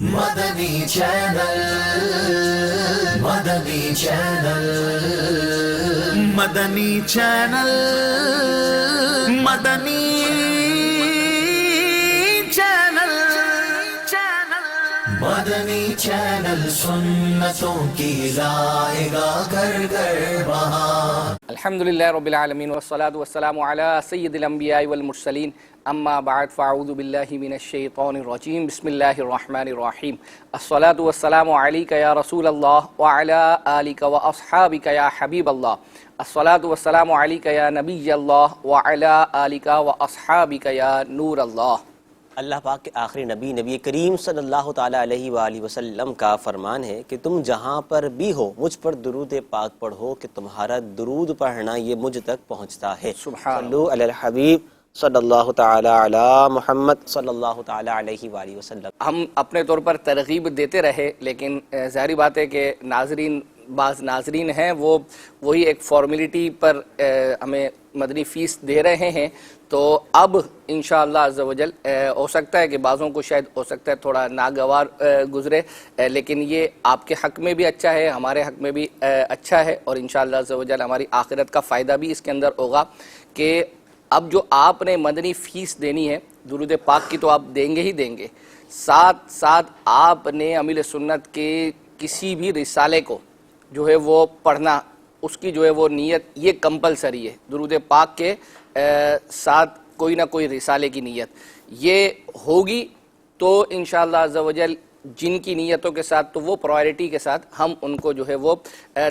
مدنی channel, مدنی channel, مدنی channel, مدنی channel, مدنی channel سنتوں کی لائے گا گھر گھر بہار۔ الحمدللہ رب العالمین والصلاة والسلام علی سید الانبیاء والمرسلین، اما بعد فاعوذ باللہ من الشیطان الرجیم، بسم اللہ الرحمن الرحیم۔ الصلاة والسلام علیک یا رسول اللہ وعلی آلک واصحابک یا حبیب اللہ۔ الصلاة والسلام علیک یا نبی اللہ وعلی آلک واصحابک یا نور اللہ۔ اللہ پاک کے آخری نبی کریم صلی اللہ تعالیٰ علیہ وآلہ وسلم کا فرمان ہے کہ تم جہاں پر بھی ہو مجھ پر درود پاک پڑھو کہ تمہارا درود پڑھنا یہ مجھ تک پہنچتا ہے۔ صلو علی الحبیب صلی اللہ تعالیٰ علی محمد صلی اللہ تعالیٰ علیہ وآلہ وسلم۔ ہم اپنے طور پر ترغیب دیتے رہے، لیکن ظاہری بات ہے کہ بعض ناظرین ہیں وہ وہی ایک فارمیلٹی پر ہمیں مدنی فیس دے رہے ہیں، تو اب انشاءاللہ عز و جل ہو سکتا ہے کہ بعضوں کو شاید ہو سکتا ہے تھوڑا ناگوار گزرے، لیکن یہ آپ کے حق میں بھی اچھا ہے، ہمارے حق میں بھی اچھا ہے، اور انشاءاللہ عز و جل ہماری آخرت کا فائدہ بھی اس کے اندر ہوگا کہ اب جو آپ نے مدنی فیس دینی ہے درود پاک کی تو آپ دیں گے ہی دیں گے، ساتھ ساتھ آپ نے امیل سنت کے کسی بھی رسالے کو جو ہے وہ پڑھنا، اس کی جو ہے وہ نیت یہ کمپلسری ہے۔ درود پاک کے ساتھ کوئی نہ کوئی رسالے کی نیت یہ ہوگی تو انشاءاللہ عز و جل جن کی نیتوں کے ساتھ تو وہ پرائرٹی کے ساتھ ہم ان کو جو ہے وہ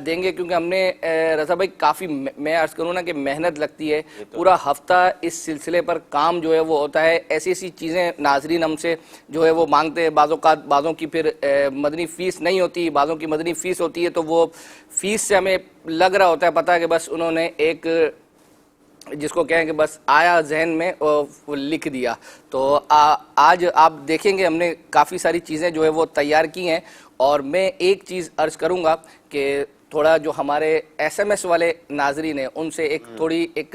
دیں گے، کیونکہ ہم نے رضا بھائی کافی میں عرض کروں نا کہ محنت لگتی ہے، پورا ہفتہ اس سلسلے پر کام جو ہے وہ ہوتا ہے، ایسی چیزیں ناظرین ہم سے جو ہے وہ مانگتے ہیں، بعضوں کی پھر مدنی فیس نہیں ہوتی، بعضوں کی مدنی فیس ہوتی ہے، تو وہ فیس سے ہمیں لگ رہا ہوتا ہے پتہ کہ بس انہوں نے ایک جس کو کہیں کہ بس آیا ذہن میں لکھ دیا۔ تو آج آپ دیکھیں گے ہم نے کافی ساری چیزیں جو ہے وہ تیار کی ہیں، اور میں ایک چیز عرض کروں گا کہ تھوڑا جو ہمارے ایس ایم ایس والے ناظرین ہیں ان سے ایک تھوڑی ایک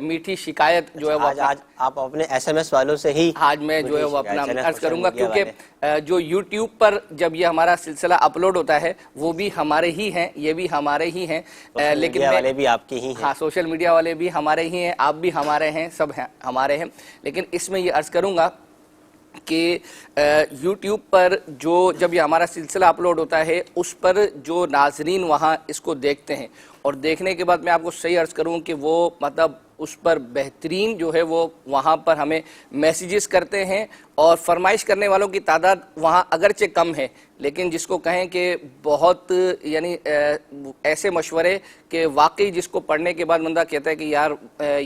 میٹھی شکایت جو ہے وہ آج آپ اپنے ایس ایم ایس والوں سے ہی آج میں جو ہے وہ اپنا عرض کروں گا، کیونکہ جو یوٹیوب پر جب یہ ہمارا سلسلہ اپلوڈ ہوتا ہے وہ بھی ہمارے ہی ہیں، یہ بھی ہمارے ہی ہیں، لیکن والے بھی آپ کے ہی ہیں، ہاں سوشل میڈیا والے بھی ہمارے ہی ہیں، آپ بھی ہمارے ہیں، سب ہمارے ہیں، لیکن اس میں یہ عرض کروں گا کہ یوٹیوب پر جب یہ ہمارا سلسلہ اپلوڈ ہوتا ہے اس پر جو ناظرین وہاں اس کو دیکھتے ہیں، اور دیکھنے کے بعد میں آپ کو صحیح عرض کروں کہ وہ مطلب اس پر بہترین جو ہے وہ وہاں پر ہمیں میسیجز کرتے ہیں، اور فرمائش کرنے والوں کی تعداد وہاں اگرچہ کم ہے، لیکن جس کو کہیں کہ بہت یعنی ایسے مشورے کہ واقعی جس کو پڑھنے کے بعد بندہ کہتا ہے کہ یار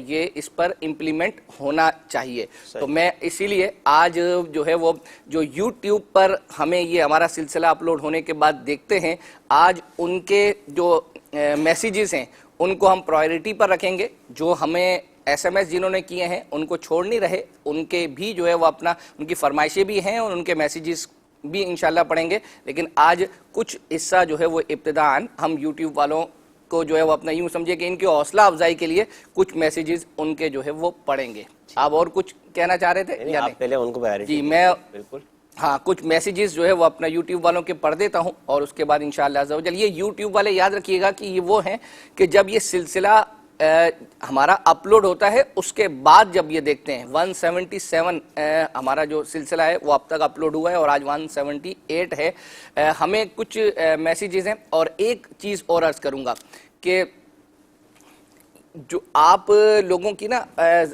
یہ اس پر امپلیمنٹ ہونا چاہیے۔ تو میں اسی لیے آج جو ہے وہ جو یوٹیوب پر ہمیں یہ ہمارا سلسلہ اپلوڈ ہونے کے بعد دیکھتے ہیں، آج ان کے جو میسیجز ہیں ان کو ہم پرائرٹی پر رکھیں گے، جو ہمیں ایس ایم ایس جنہوں نے کیے ہیں ان کو چھوڑ نہیں رہے، ان کے بھی جو ہے وہ اپنا ان کی فرمائشیں بھی ہیں اور ان کے میسیجز بھی انشاءاللہ پڑھیں گے، لیکن آج کچھ حصہ جو ہے وہ ابتداءً ہم یوٹیوب والوں کو جو ہے وہ اپنا یوں سمجھے کہ ان کی حوصلہ افزائی کے لیے کچھ میسیجز ان کے جو ہے وہ پڑھیں گے۔ آپ اور کچھ کہنا چاہ رہے تھے؟ آپ پہلے ان کو جی میں ہاں کچھ میسیجز جو ہے وہ اپنا یوٹیوب والوں کے پڑھ دیتا ہوں، اور اس کے بعد انشاءاللہ عز و جل یہ یوٹیوب والے یاد رکھیے گا کہ یہ وہ ہیں کہ جب یہ سلسلہ ہمارا اپلوڈ ہوتا ہے اس کے بعد جب یہ دیکھتے ہیں 177 ہمارا جو سلسلہ ہے وہ اب تک اپلوڈ ہوا ہے اور آج 178 ہے، ہمیں کچھ میسیجز ہیں۔ اور ایک چیز اور عرض کروں گا کہ جو آپ لوگوں کی نا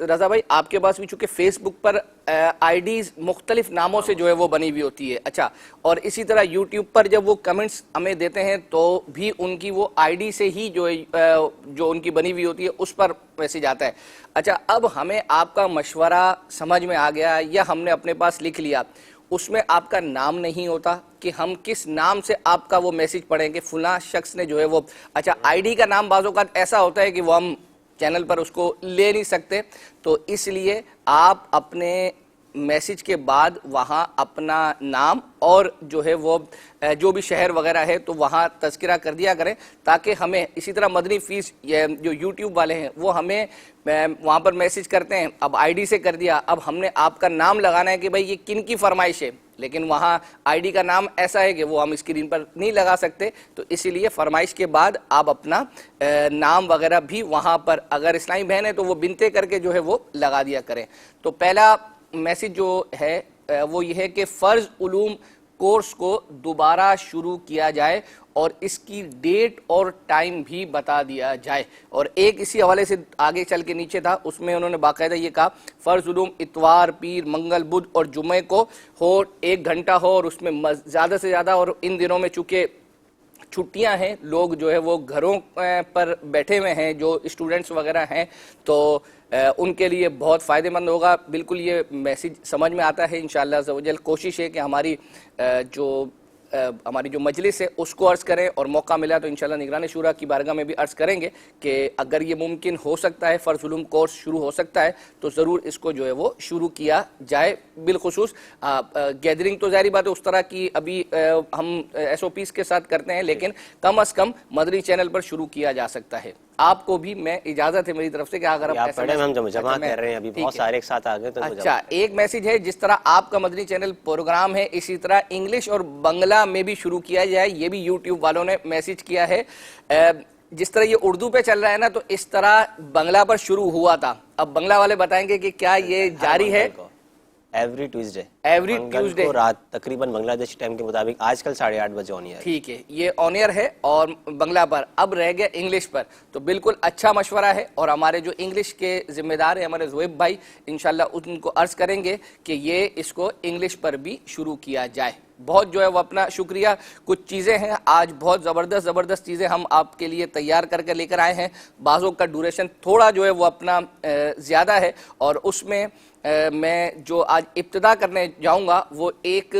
رضا بھائی آپ کے پاس بھی چونکہ فیس بک پر آئی ڈیز مختلف ناموں سے جو ہے وہ بنی ہوئی ہوتی ہے، اچھا، اور اسی طرح یوٹیوب پر جب وہ کمنٹس ہمیں دیتے ہیں تو بھی ان کی وہ آئی ڈی سے ہی جو ان کی بنی ہوئی ہوتی ہے اس پر میسیج آتا ہے۔ اچھا، اب ہمیں آپ کا مشورہ سمجھ میں آ گیا یا ہم نے اپنے پاس لکھ لیا، اس میں آپ کا نام نہیں ہوتا کہ ہم کس نام سے آپ کا وہ میسیج پڑھیں کہ فلاں شخص نے جو ہے وہ، اچھا آئی ڈی کا نام بعض اوقات ایسا ہوتا ہے کہ وہ ہم چینل پر اس کو لے نہیں سکتے، تو اس لیے آپ اپنے میسیج کے بعد وہاں اپنا نام اور جو ہے وہ جو بھی شہر وغیرہ ہے تو وہاں تذکرہ کر دیا کریں، تاکہ ہمیں اسی طرح مدنی فیس جو یوٹیوب والے ہیں وہ ہمیں وہاں پر میسیج کرتے ہیں، اب آئی ڈی سے کر دیا، اب ہم نے آپ کا نام لگانا ہے کہ بھائی یہ کن کی فرمائش ہے، لیکن وہاں آئی ڈی کا نام ایسا ہے کہ وہ ہم اسکرین پر نہیں لگا سکتے، تو اسی لیے فرمائش کے بعد آپ اپنا نام وغیرہ بھی وہاں پر اگر اسلامی بہن ہے تو وہ بنتے کر کے جو ہے وہ لگا دیا کریں۔ تو پہلا میسج جو ہے وہ یہ ہے کہ فرض علوم کورس کو دوبارہ شروع کیا جائے اور اس کی ڈیٹ اور ٹائم بھی بتا دیا جائے۔ اور ایک اسی حوالے سے آگے چل کے نیچے تھا، اس میں انہوں نے باقاعدہ یہ کہا فرض علوم اتوار، پیر، منگل، بدھ اور جمعے کو ہو، 1 گھنٹہ ہو، اور اس میں زیادہ سے زیادہ، اور ان دنوں میں چونکہ چھٹیاں ہیں، لوگ جو ہے وہ گھروں پر بیٹھے ہوئے ہیں، جو اسٹوڈنٹس وغیرہ ہیں، تو ان کے لیے بہت فائدہ مند ہوگا۔ بالکل یہ میسیج سمجھ میں آتا ہے، انشاءاللہ عز و جل کوشش ہے کہ ہماری جو مجلس ہے اس کو عرض کریں، اور موقع ملا تو انشاءاللہ نگران شورا کی بارگاہ میں بھی عرض کریں گے کہ اگر یہ ممکن ہو سکتا ہے، فرض علوم کورس شروع ہو سکتا ہے تو ضرور اس کو جو ہے وہ شروع کیا جائے۔ بالخصوص گیدرنگ تو ظاہری بات ہے اس طرح کی ابھی ہم ایس او پیز کے ساتھ کرتے ہیں، لیکن کم از کم مدنی چینل پر شروع کیا جا سکتا ہے۔ آپ کو بھی میں اجازت ہے میری طرف سے کہ اگر آپ پڑھیں، ہم جمع کر رہے ہیں، ابھی بہت سارے ایک ساتھ آگے تو اچھا ایک میسیج ہے، جس طرح آپ کا مدنی چینل پروگرام ہے اسی طرح انگلش اور بنگلہ میں بھی شروع کیا جائے، یہ بھی یوٹیوب والوں نے میسیج کیا ہے۔ جس طرح یہ اردو پہ چل رہا ہے نا، تو اس طرح بنگلہ پر شروع ہوا تھا، اب بنگلہ والے بتائیں گے کہ کیا یہ جاری ہے؟ ایوری ٹیوزڈے، ایوری ٹیوزڈے رات تقریباً بنگلہ دیش ٹائم کے مطابق آج کل 8:30 بجے آن ایئر۔ ٹھیک ہے، یہ آن ایئر ہے اور بنگلہ پر، اب رہ گیا انگلش پر، تو بالکل اچھا مشورہ ہے، اور ہمارے جو انگلش کے ذمہ دار ہیں ہمارے زویب بھائی، انشاءاللہ ان کو عرض کریں گے کہ یہ اس کو انگلش پر بھی شروع کیا جائے۔ بہت جو ہے وہ اپنا شکریہ، کچھ چیزیں ہیں آج بہت زبردست چیزیں ہم آپ کے لیے تیار کر کے لے کر آئے ہیں۔ بعضوں کا ڈوریشن تھوڑا جو ہے وہ اپنا زیادہ ہے، اور اس میں میں جو آج ابتدا کرنے جاؤں گا وہ ایک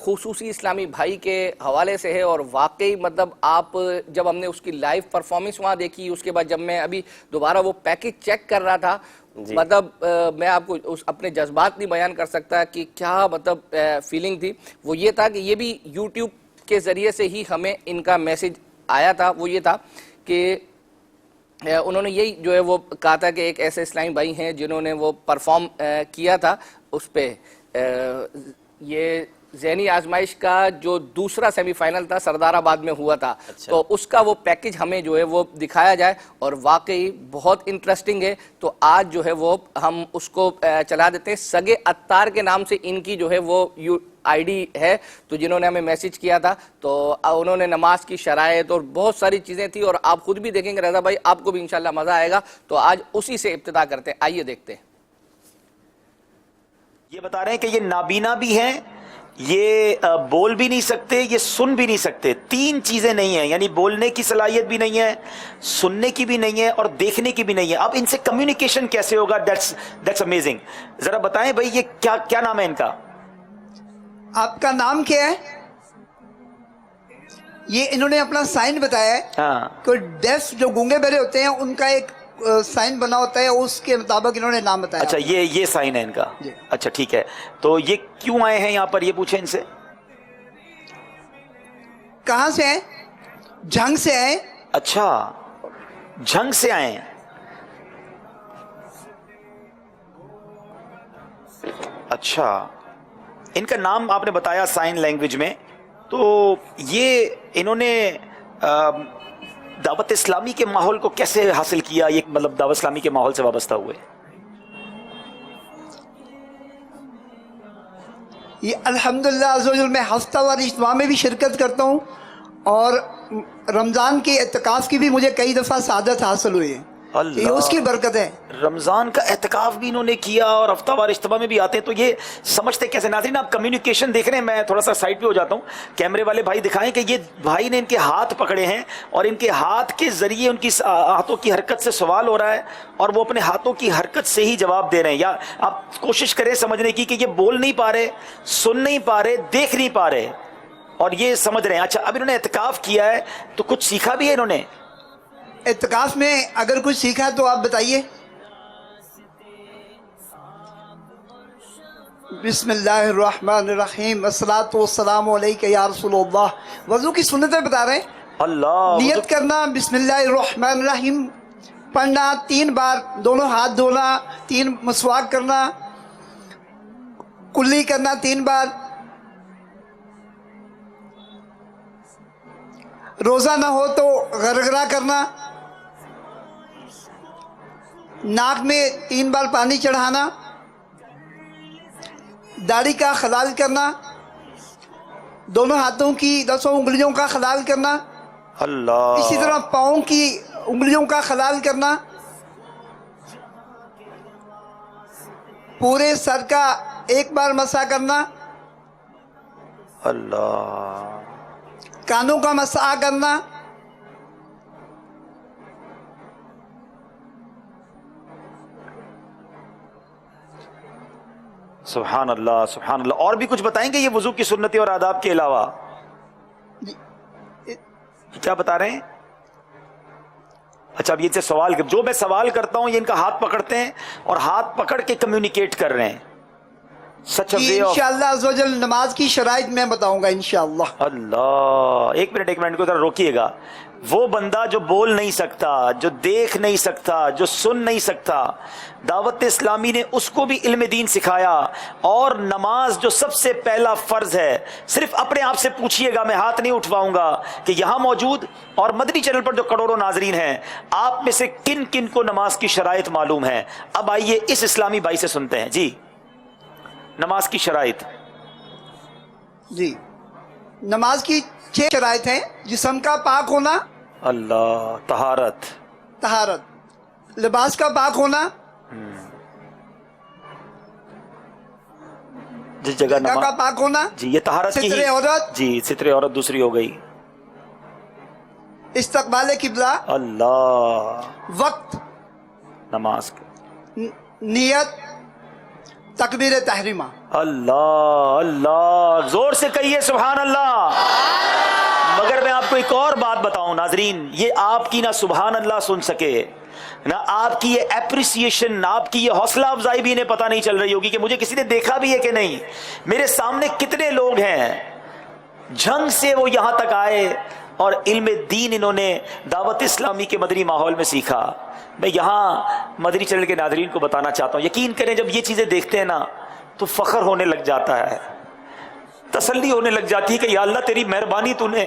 خصوصی اسلامی بھائی کے حوالے سے ہے، اور واقعی مطلب آپ جب ہم نے اس کی لائیو پرفارمنس وہاں دیکھی، اس کے بعد جب میں ابھی دوبارہ وہ پیکج چیک کر رہا تھا، مطلب میں آپ کو اپنے جذبات نہیں بیان کر سکتا کہ کیا مطلب فیلنگ تھی۔ وہ یہ تھا کہ یہ بھی یوٹیوب کے ذریعے سے ہی ہمیں ان کا میسج آیا تھا، وہ یہ تھا کہ انہوں نے یہی جو ہے وہ کہا تھا کہ ایک ایسے اسلامی بھائی ہیں جنہوں نے وہ پرفارم کیا تھا اس پہ، یہ ذہنی آزمائش کا جو دوسرا سیمی فائنل تھا سردار آباد میں ہوا تھا، تو اس کا وہ پیکج ہمیں جو ہے وہ دکھایا جائے، اور واقعی بہت انٹرسٹنگ ہے۔ تو آج جو ہے وہ ہم اس کو چلا دیتے ہیں۔ سگے اتار کے نام سے ان کی جو ہے وہ آئی ڈی ہے، تو جنہوں نے ہمیں میسج کیا تھا، تو انہوں نے نماز کی شرائط اور بہت ساری چیزیں تھی، اور آپ خود بھی دیکھیں گے رضا بھائی، آپ کو بھی انشاءاللہ مزہ آئے گا۔ تو آج اسی سے ابتدا کرتے ہیں، آئیے دیکھتے ہیں۔ یہ بتا رہے ہیں کہ یہ نابینا بھی ہیں، یہ بول بھی نہیں سکتے، یہ سن بھی نہیں سکتے، 3 چیزیں نہیں ہیں، یعنی بولنے کی صلاحیت بھی نہیں ہے، سننے کی بھی نہیں ہے، اور دیکھنے کی بھی نہیں ہے۔ اب ان سے کمیونیکیشن کیسے ہوگا؟ That's amazing. ذرا بتائیں بھائی یہ کیا نام ہے ان کا؟ آپ کا نام کیا ہے؟ یہ انہوں نے اپنا سائن بتایا ہے، ہاں، کہ ڈیف جو گونگے بہرے ہوتے ہیں ان کا ایک سائن بنا ہوتا ہے، اس کے مطابق انہوں نے نام بتایا۔ اچھا یہ سائن ہے ان کا؟ جی۔ اچھا ٹھیک ہے، تو یہ کیوں آئے ہیں یہاں پر، یہ پوچھیں ان سے۔ کہاں سے آئے؟ جھنگ سے آئے۔ اچھا جھنگ سے آئے ہیں، اچھا ان کا نام آپ نے بتایا سائن لینگویج میں، تو یہ انہوں نے دعوت اسلامی کے ماحول کو کیسے حاصل کیا؟ یہ مطلب دعوت اسلامی کے ماحول سے وابستہ ہوئے؟ یہ الحمدللہ عز و جل میں ہفتہ وار اجتماع میں بھی شرکت کرتا ہوں، اور رمضان کے اعتکاف کی بھی مجھے کئی دفعہ سعادت حاصل ہوئی ہے، یہ اس کی برکت ہے۔ رمضان کا اعتکاف بھی انہوں نے کیا اور ہفتہ وار اجتماع میں بھی آتے ہیں، تو یہ سمجھتے کیسے؟ ناظرین آپ کمیونیکیشن دیکھ رہے ہیں، میں تھوڑا سا سائڈ پہ ہو جاتا ہوں، کیمرے والے بھائی دکھائیں کہ یہ بھائی نے ان کے ہاتھ پکڑے ہیں، اور ان کے ہاتھ کے ذریعے ان کی ہاتھوں کی حرکت سے سوال ہو رہا ہے، اور وہ اپنے ہاتھوں کی حرکت سے ہی جواب دے رہے ہیں۔ یا آپ کوشش کریں سمجھنے کی کہ یہ بول نہیں پا رہے، سن نہیں پا رہے، دیکھ نہیں پا رہے، اور یہ سمجھ رہے ہیں۔ اچھا اب انہوں نے اعتکاف کیا ہے تو کچھ سیکھا بھی ہے انہوں نے؟ اعتکاف میں اگر کچھ سیکھا تو آپ بتائیے۔ بسم اللہ الرحمن الرحیم، الصلاۃ والسلام علیک یا رسول اللہ۔ وضو کی سنتیں بتا رہے ہیں۔ اللہ، نیت کرنا بسم اللہ الرحمن الرحیم پڑھنا، 3 بار دونوں ہاتھ دھونا، 3 مسواک کرنا، کلی کرنا 3 بار، روزہ نہ ہو تو غرغرہ کرنا، ناک میں 3 بار پانی چڑھانا، داڑھی کا خلال کرنا، دونوں ہاتھوں کی 10 انگلیوں کا خلال کرنا، اللہ، اسی طرح پاؤں کی انگلیوں کا خلال کرنا، پورے سر کا 1 بار مسح کرنا، اللہ، کانوں کا مسح کرنا، سبحان اللہ سبحان اللہ۔ اور بھی کچھ بتائیں گے یہ وضو کی سنتیں اور آداب کے علاوہ؟ کیا بتا رہے ہیں؟ اچھا اب یہ سوال، جو میں سوال کرتا ہوں یہ ان کا ہاتھ پکڑتے ہیں اور ہاتھ پکڑ کے کمیونیکیٹ کر رہے ہیں. سچ جی انشاءاللہ عز و جل نماز کی شرائط میں بتاؤں گا انشاءاللہ. اللہ، ایک منٹ کو ذرا روکیے گا. وہ بندہ جو بول نہیں سکتا، جو دیکھ نہیں سکتا، جو سن نہیں سکتا، دعوت اسلامی نے اس کو بھی علم دین سکھایا. اور نماز جو سب سے پہلا فرض ہے، صرف اپنے آپ سے پوچھئے گا، میں ہاتھ نہیں اٹھواؤں گا، کہ یہاں موجود اور مدنی چینل پر جو کروڑوں ناظرین ہیں، آپ میں سے کن کن کو نماز کی شرائط معلوم ہے؟ اب آئیے اس اسلامی بھائی سے سنتے ہیں. جی نماز کی شرائط. جی نماز کی 6 شرائط ہیں. جسم کا پاک ہونا، اللہ، طہارت، لباس کا پاک ہونا، جس جگہ جگہ کا پاک ہونا، جی یہ طہارت کی ستر عورت، جی ستر عورت دوسری ہو گئی. استقبال قبلہ، اللہ، وقت، نماز کا، نیت، تکبیر تحریمہ. اللہ اللہ، زور سے کہیے سبحان اللہ. مگر میں آپ کو ایک اور بات بتاؤں ناظرین، یہ آپ کی نہ سبحان اللہ سن سکے، نہ آپ کی یہ اپریسیشن، نہ آپ کی یہ حوصلہ افزائی بھی انہیں پتہ نہیں چل رہی ہوگی کہ مجھے کسی نے دیکھا بھی ہے کہ نہیں. میرے سامنے کتنے لوگ ہیں، جھنگ سے وہ یہاں تک آئے اور علم دین انہوں نے دعوت اسلامی کے مدنی ماحول میں سیکھا. میں یہاں مدنی چینل کے ناظرین کو بتانا چاہتا ہوں، یقین کریں جب یہ چیزیں دیکھتے ہیں نا تو فخر ہونے لگ جاتا ہے، تسلی ہونے لگ جاتی ہے کہ یا اللہ تیری مہربانی، تو نے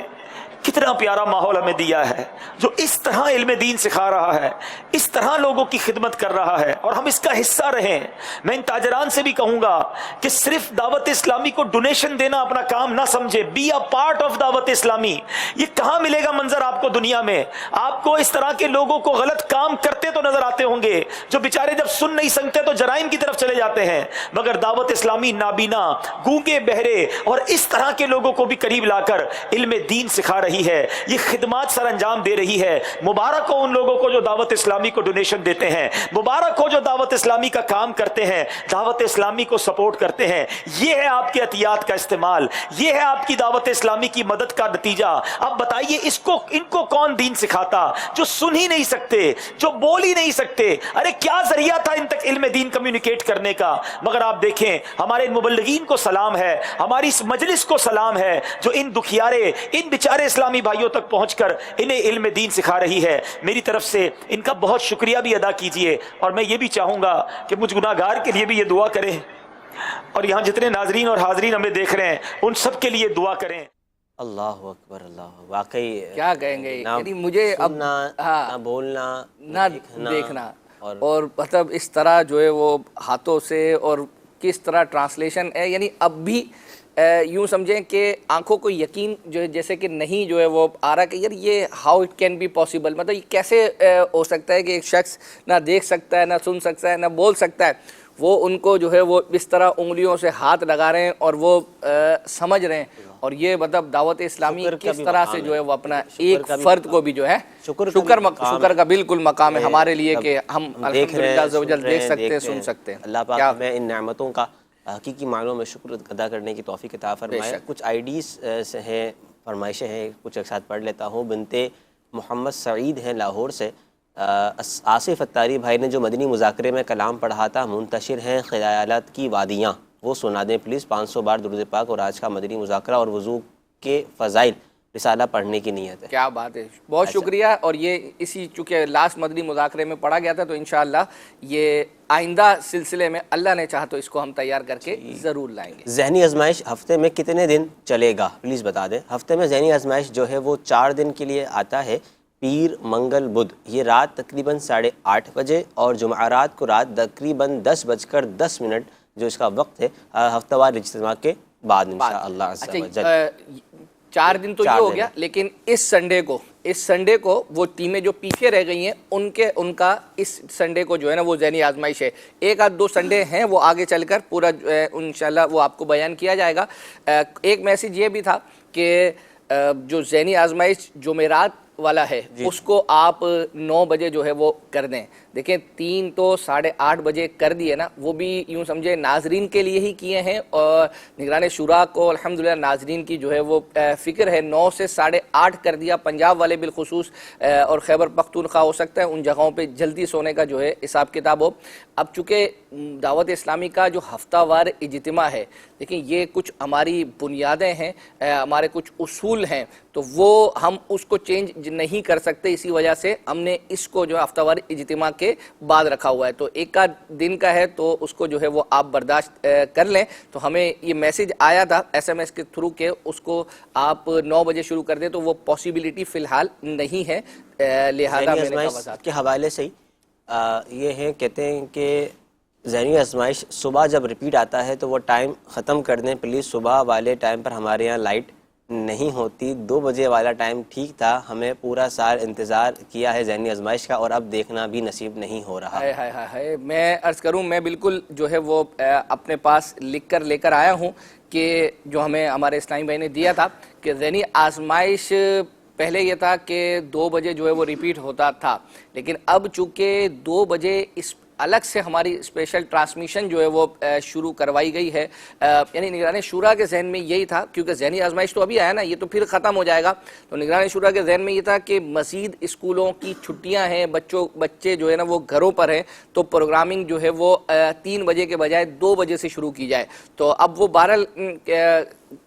کتنا پیارا ماحول ہمیں دیا ہے جو اس طرح علم دین سکھا رہا ہے، اس طرح لوگوں کی خدمت کر رہا ہے، اور ہم اس کا حصہ رہیں. میں ان تاجران سے بھی کہوں گا کہ صرف دعوت اسلامی کو ڈونیشن دینا اپنا کام نہ سمجھے، بی اے پارٹ آف دعوت اسلامی. یہ کہاں ملے گا منظر آپ کو دنیا میں؟ آپ کو اس طرح کے لوگوں کو غلط کام کرتے تو نظر آتے ہوں گے، جو بیچارے جب سن نہیں سکتے تو جرائم کی طرف چلے جاتے ہیں. مگر دعوت اسلامی نابینا، گونگے، بہرے اور اس طرح کے لوگوں کو بھی قریب لا کر علم دین سکھا رہی ہے، یہ خدمات سر انجام دے رہی ہے. مبارک ہو ان لوگوں کو جو دعوت اسلامی کو ڈونیشن دیتے ہیں، مبارک ہو جو دعوت اسلامی کا کام کرتے ہیں، دعوت اسلامی کو سپورٹ کرتے ہیں. یہ ہے آپ کے عطیات کا استعمال، یہ ہے آپ کی دعوت اسلامی کی مدد کا نتیجہ. اب بتائیے ان کو کون دین سکھاتا، جو سن ہی نہیں سکتے، جو بول ہی نہیں سکتے؟ ارے کیا ذریعہ تھا ان تک علم دین کمیونیکیٹ کرنے کا؟ مگر آپ دیکھیں، ہمارے مبلغین کو سلام ہے، ہماری اس مجلس کو سلام ہے، جو ان دکھیارے، ان بیچارے اسلامی بھائیوں تک پہنچ کر انہیں علم دین سکھا رہی ہے. میری طرف سے ان کا بہت شکریہ بھی ادا کیجئے، اور میں یہ بھی چاہوں گا کہ مجھ گناہگار کے لیے بھی یہ دعا کریں، اور یہاں جتنے ناظرین اور حاضرین ہمیں دیکھ رہے ہیں ان سب کے لیے دعا کریں. اللہ اکبر، اللہ، واقعی کیا کہیں گے، یعنی مجھے اب نہ بولنا، نہ دیکھنا، اور مطلب اس طرح جو ہے وہ ہاتھوں سے، اور کس طرح ٹرانسلیشن ہے، یعنی اب بھی یوں سمجھیں کہ آنکھوں کو یقین جو ہے جیسے کہ نہیں جو ہے وہ آ رہا کہ یار یہ how it can be possible, مطلب یہ کیسے ہو سکتا ہے کہ ایک شخص نہ دیکھ سکتا ہے، نہ سن سکتا ہے، نہ بول سکتا ہے، وہ ان کو جو ہے وہ اس طرح انگلیوں سے ہاتھ لگا رہے ہیں اور وہ سمجھ رہے ہیں. اور یہ مطلب دعوت اسلامی کس طرح سے جو ہے وہ اپنا ایک فرد کو بھی جو ہے شکر کا بالکل مقام ہے ہمارے لیے کہ ہم الحمدللہ عز و جل دیکھ سکتے ہیں، سن سکتے ہیں. اللہ پاک ہمیں ان نعمتوں کا حقیقی معنوں میں شکر ادا کرنے کی توفیق عطا فرمائے. کچھ آئیڈیز سے ہیں، فرمائشیں ہیں، کچھ ایک ساتھ پڑھ لیتا ہوں. بنتے محمد سعید ہیں لاہور سے. آصف اتاری بھائی نے جو مدنی مذاکرے میں کلام پڑھا تھا، منتشر ہیں خیالات کی وادیاں، وہ سنا دیں پلیز. 500 بار درود پاک اور آج کا مدنی مذاکرہ اور وضو کے فضائل رسالہ پڑھنے کی نیت ہے. کیا بات ہے، بہت شکریہ. اور یہ اسی چونکہ لاسٹ مدنی مذاکرے میں پڑھا گیا تھا، تو انشاءاللہ یہ آئندہ سلسلے میں اللہ نے چاہا تو اس کو ہم تیار کر کے ضرور لائیں گے. ذہنی آزمائش ہفتے میں کتنے دن چلے گا پلیز بتا دیں. ہفتے میں ذہنی آزمائش جو ہے وہ 4 دن کے لیے آتا ہے، پیر منگل بدھ. یہ رات تقریباً 8:30 بجے اور جمعرات کو رات تقریباً 10:10 جو اس کا وقت ہے، ہفتہ وار اجتماع کے بعد انشاءاللہ عز و جل. 4 دن تو یہ ہو گیا، لیکن اس سنڈے کو وہ ٹیمیں جو پیچھے رہ گئی ہیں ان کا اس سنڈے کو جو ہے نا وہ ذہنی آزمائش ہے. 1-2 سنڈے ہیں وہ آگے چل کر پورا انشاءاللہ وہ آپ کو بیان کیا جائے گا. ایک میسیج یہ بھی تھا کہ جو ذہنی آزمائش جمعرات والا ہے اس کو آپ 9 بجے جو ہے وہ کر دیں. دیکھیں 3 تو 8:30 بجے کر دیے نا، وہ بھی یوں سمجھے ناظرین کے لیے ہی کیے ہیں، اور نگران شورا کو الحمدللہ ناظرین کی جو ہے وہ فکر ہے. 9 سے 8:30 کر دیا. پنجاب والے بالخصوص اور خیبر پختونخوا ہو سکتا ہے ان جگہوں پہ جلدی سونے کا جو ہے حساب کتاب ہو. اب چونکہ دعوت اسلامی کا جو ہفتہ وار اجتماع ہے، دیکھیں یہ کچھ ہماری بنیادیں ہیں، ہمارے کچھ اصول ہیں، تو وہ ہم اس کو چینج نہیں کر سکتے. اسی وجہ سے ہم نے اس کو جو ہفتہ وار اجتماع کے بعد رکھا ہوا ہے. تو 1 دن کا ہے تو اس کو جو ہے وہ آپ برداشت کر لیں. تو ہمیں یہ میسج آیا تھا SMS کے تھرو کہ اس کو آپ 9 بجے شروع کر دیں، تو وہ پاسبلٹی فی الحال نہیں ہے، لہذا میں نے وضاحت کے حوالے سے یہ ہے، کہتے ہیں کہ ذہنی آزمائش صبح جب ریپیٹ آتا ہے تو وہ ٹائم ختم کر دیں پلیز. صبح والے ٹائم پر ہمارے یہاں لائٹ نہیں ہوتی. 2 بجے والا ٹائم ٹھیک تھا. ہمیں پورا سال انتظار کیا ہے ذہنی آزمائش کا اور اب دیکھنا بھی نصیب نہیں ہو رہا. میں عرض کروں، میں بالکل جو ہے وہ اپنے پاس لکھ کر لے کر آیا ہوں کہ جو ہمیں ہمارے اسلامی بھائی نے دیا تھا کہ ذہنی آزمائش پہلے یہ تھا کہ 2 بجے جو ہے وہ ریپیٹ ہوتا تھا، لیکن اب چونکہ 2 بجے اس الگ سے ہماری اسپیشل ٹرانسمیشن جو ہے وہ شروع کروائی گئی ہے. یعنی نگران شورا کے ذہن میں یہی تھا، کیونکہ ذہنی آزمائش تو ابھی آیا نا، یہ تو پھر ختم ہو جائے گا. تو نگران شورا کے ذہن میں یہ تھا کہ مزید اسکولوں کی چھٹیاں ہیں، بچے جو ہے نا وہ گھروں پر ہیں، تو پروگرامنگ جو ہے وہ 3 بجے کے بجائے 2 بجے سے شروع کی جائے. تو اب وہ بہرحال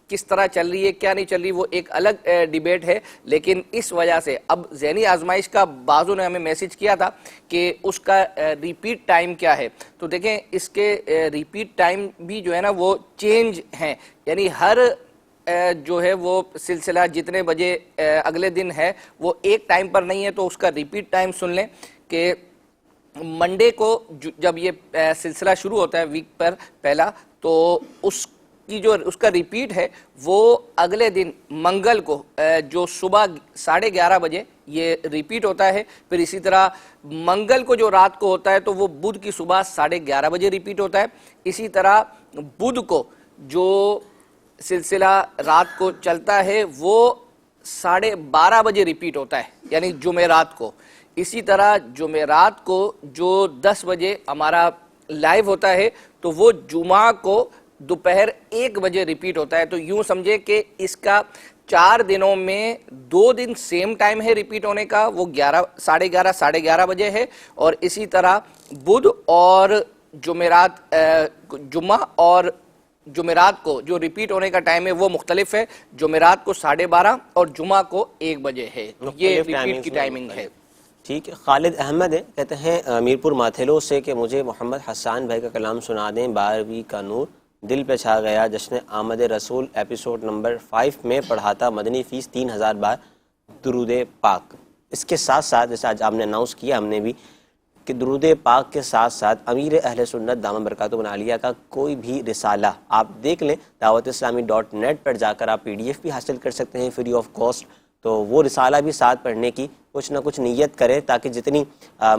کس طرح چل رہی ہے کیا نہیں چل رہی وہ ایک الگ ڈیبیٹ ہے، لیکن اس وجہ سے اب ذہنی آزمائش کا بعضوں نے ہمیں میسج کیا تھا کہ اس کا ریپیٹ ٹائم کیا ہے. تو دیکھیں اس کے ریپیٹ ٹائم بھی جو ہے نا وہ چینج ہیں، یعنی ہر جو ہے وہ سلسلہ جتنے بجے اگلے دن ہے وہ ایک ٹائم پر نہیں ہے. تو اس کا ریپیٹ ٹائم سن لیں کہ منڈے کو جب یہ سلسلہ شروع ہوتا ہے ویک پر پہلا، تو اس کا ریپیٹ ہے وہ اگلے دن منگل کو جو صبح 11:30 بجے یہ ریپیٹ ہوتا ہے. پھر اسی طرح منگل کو جو رات کو ہوتا ہے تو وہ بدھ کی صبح 11:30 بجے ریپیٹ ہوتا ہے. اسی طرح بدھ کو جو سلسلہ رات کو چلتا ہے وہ 12:30 بجے ریپیٹ ہوتا ہے، یعنی جمعرات کو. اسی طرح جمعرات کو جو 10 بجے ہمارا لائیو ہوتا ہے تو وہ جمعہ کو دوپہر 1 بجے ریپیٹ ہوتا ہے. تو یوں سمجھے کہ اس کا 4 دنوں میں 2 دن سیم ٹائم ہے ریپیٹ ہونے کا، وہ 11:30 بجے ہے. اور اسی طرح بدھ اور جمعرات، جمعہ اور جمعرات کو جو ریپیٹ ہونے کا ٹائم ہے وہ مختلف ہے. جمعرات کو 12:30 اور جمعہ کو 1 بجے ہے. یہ ریپیٹ کی ٹائمنگ ہے. ٹھیک ہے. خالد احمد ہے، کہتے ہیں میرپور ماتھیلو سے کہ مجھے محمد حسان بھائی کا کلام سنا دیں. 12ویں کا نور دل پہ چھا گیا، جشن آمد رسول ایپیسوڈ نمبر 5 میں پڑھا تھا. مدنی فیس 3000 بار درود پاک. اس کے ساتھ ساتھ جیسے آج آپ نے اناؤنس کیا ہم نے بھی کہ درود پاک کے ساتھ ساتھ امیر اہل سنت دامن برکاتہ عالیہ کا کوئی بھی رسالہ آپ دیکھ لیں dawatIslami.net پر جا کر آپ PDF بھی حاصل کر سکتے ہیں فری آف کاسٹ. تو وہ رسالہ بھی ساتھ پڑھنے کی کچھ نہ کچھ نیت کریں تاکہ جتنی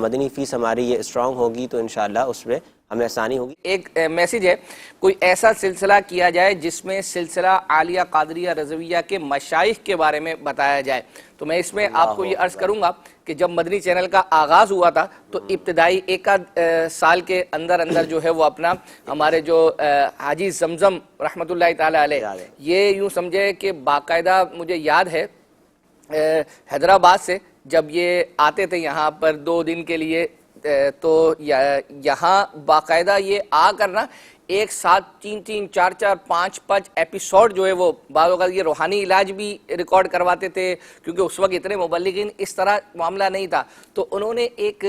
مدنی فیس ہماری یہ اسٹرانگ ہوگی تو انشاءاللہ اس میں ہمیں آسانی ہوگی. ایک میسیج ہے، کوئی ایسا سلسلہ کیا جائے جس میں سلسلہ عالیہ قادریہ رضویہ کے مشائخ کے بارے میں بتایا جائے. تو میں اس میں آپ کو یہ عرض کروں گا کہ جب مدنی چینل کا آغاز ہوا تھا تو ابتدائی 1 سال کے اندر جو ہے وہ اپنا ہمارے جو حاجی زمزم رحمۃ اللہ تعالی علیہ، یہ یوں سمجھے کہ باقاعدہ مجھے یاد ہے حیدرآباد سے جب یہ آتے تھے یہاں پر 2 دن کے لیے تو یہاں باقاعدہ یہ آ کرنا ایک ساتھ 3 4 5 ایپیسوڈ جو ہے وہ بعض اوقات یہ روحانی علاج بھی ریکارڈ کرواتے تھے، کیونکہ اس وقت اتنے مبلغین اس طرح معاملہ نہیں تھا، تو انہوں نے ایک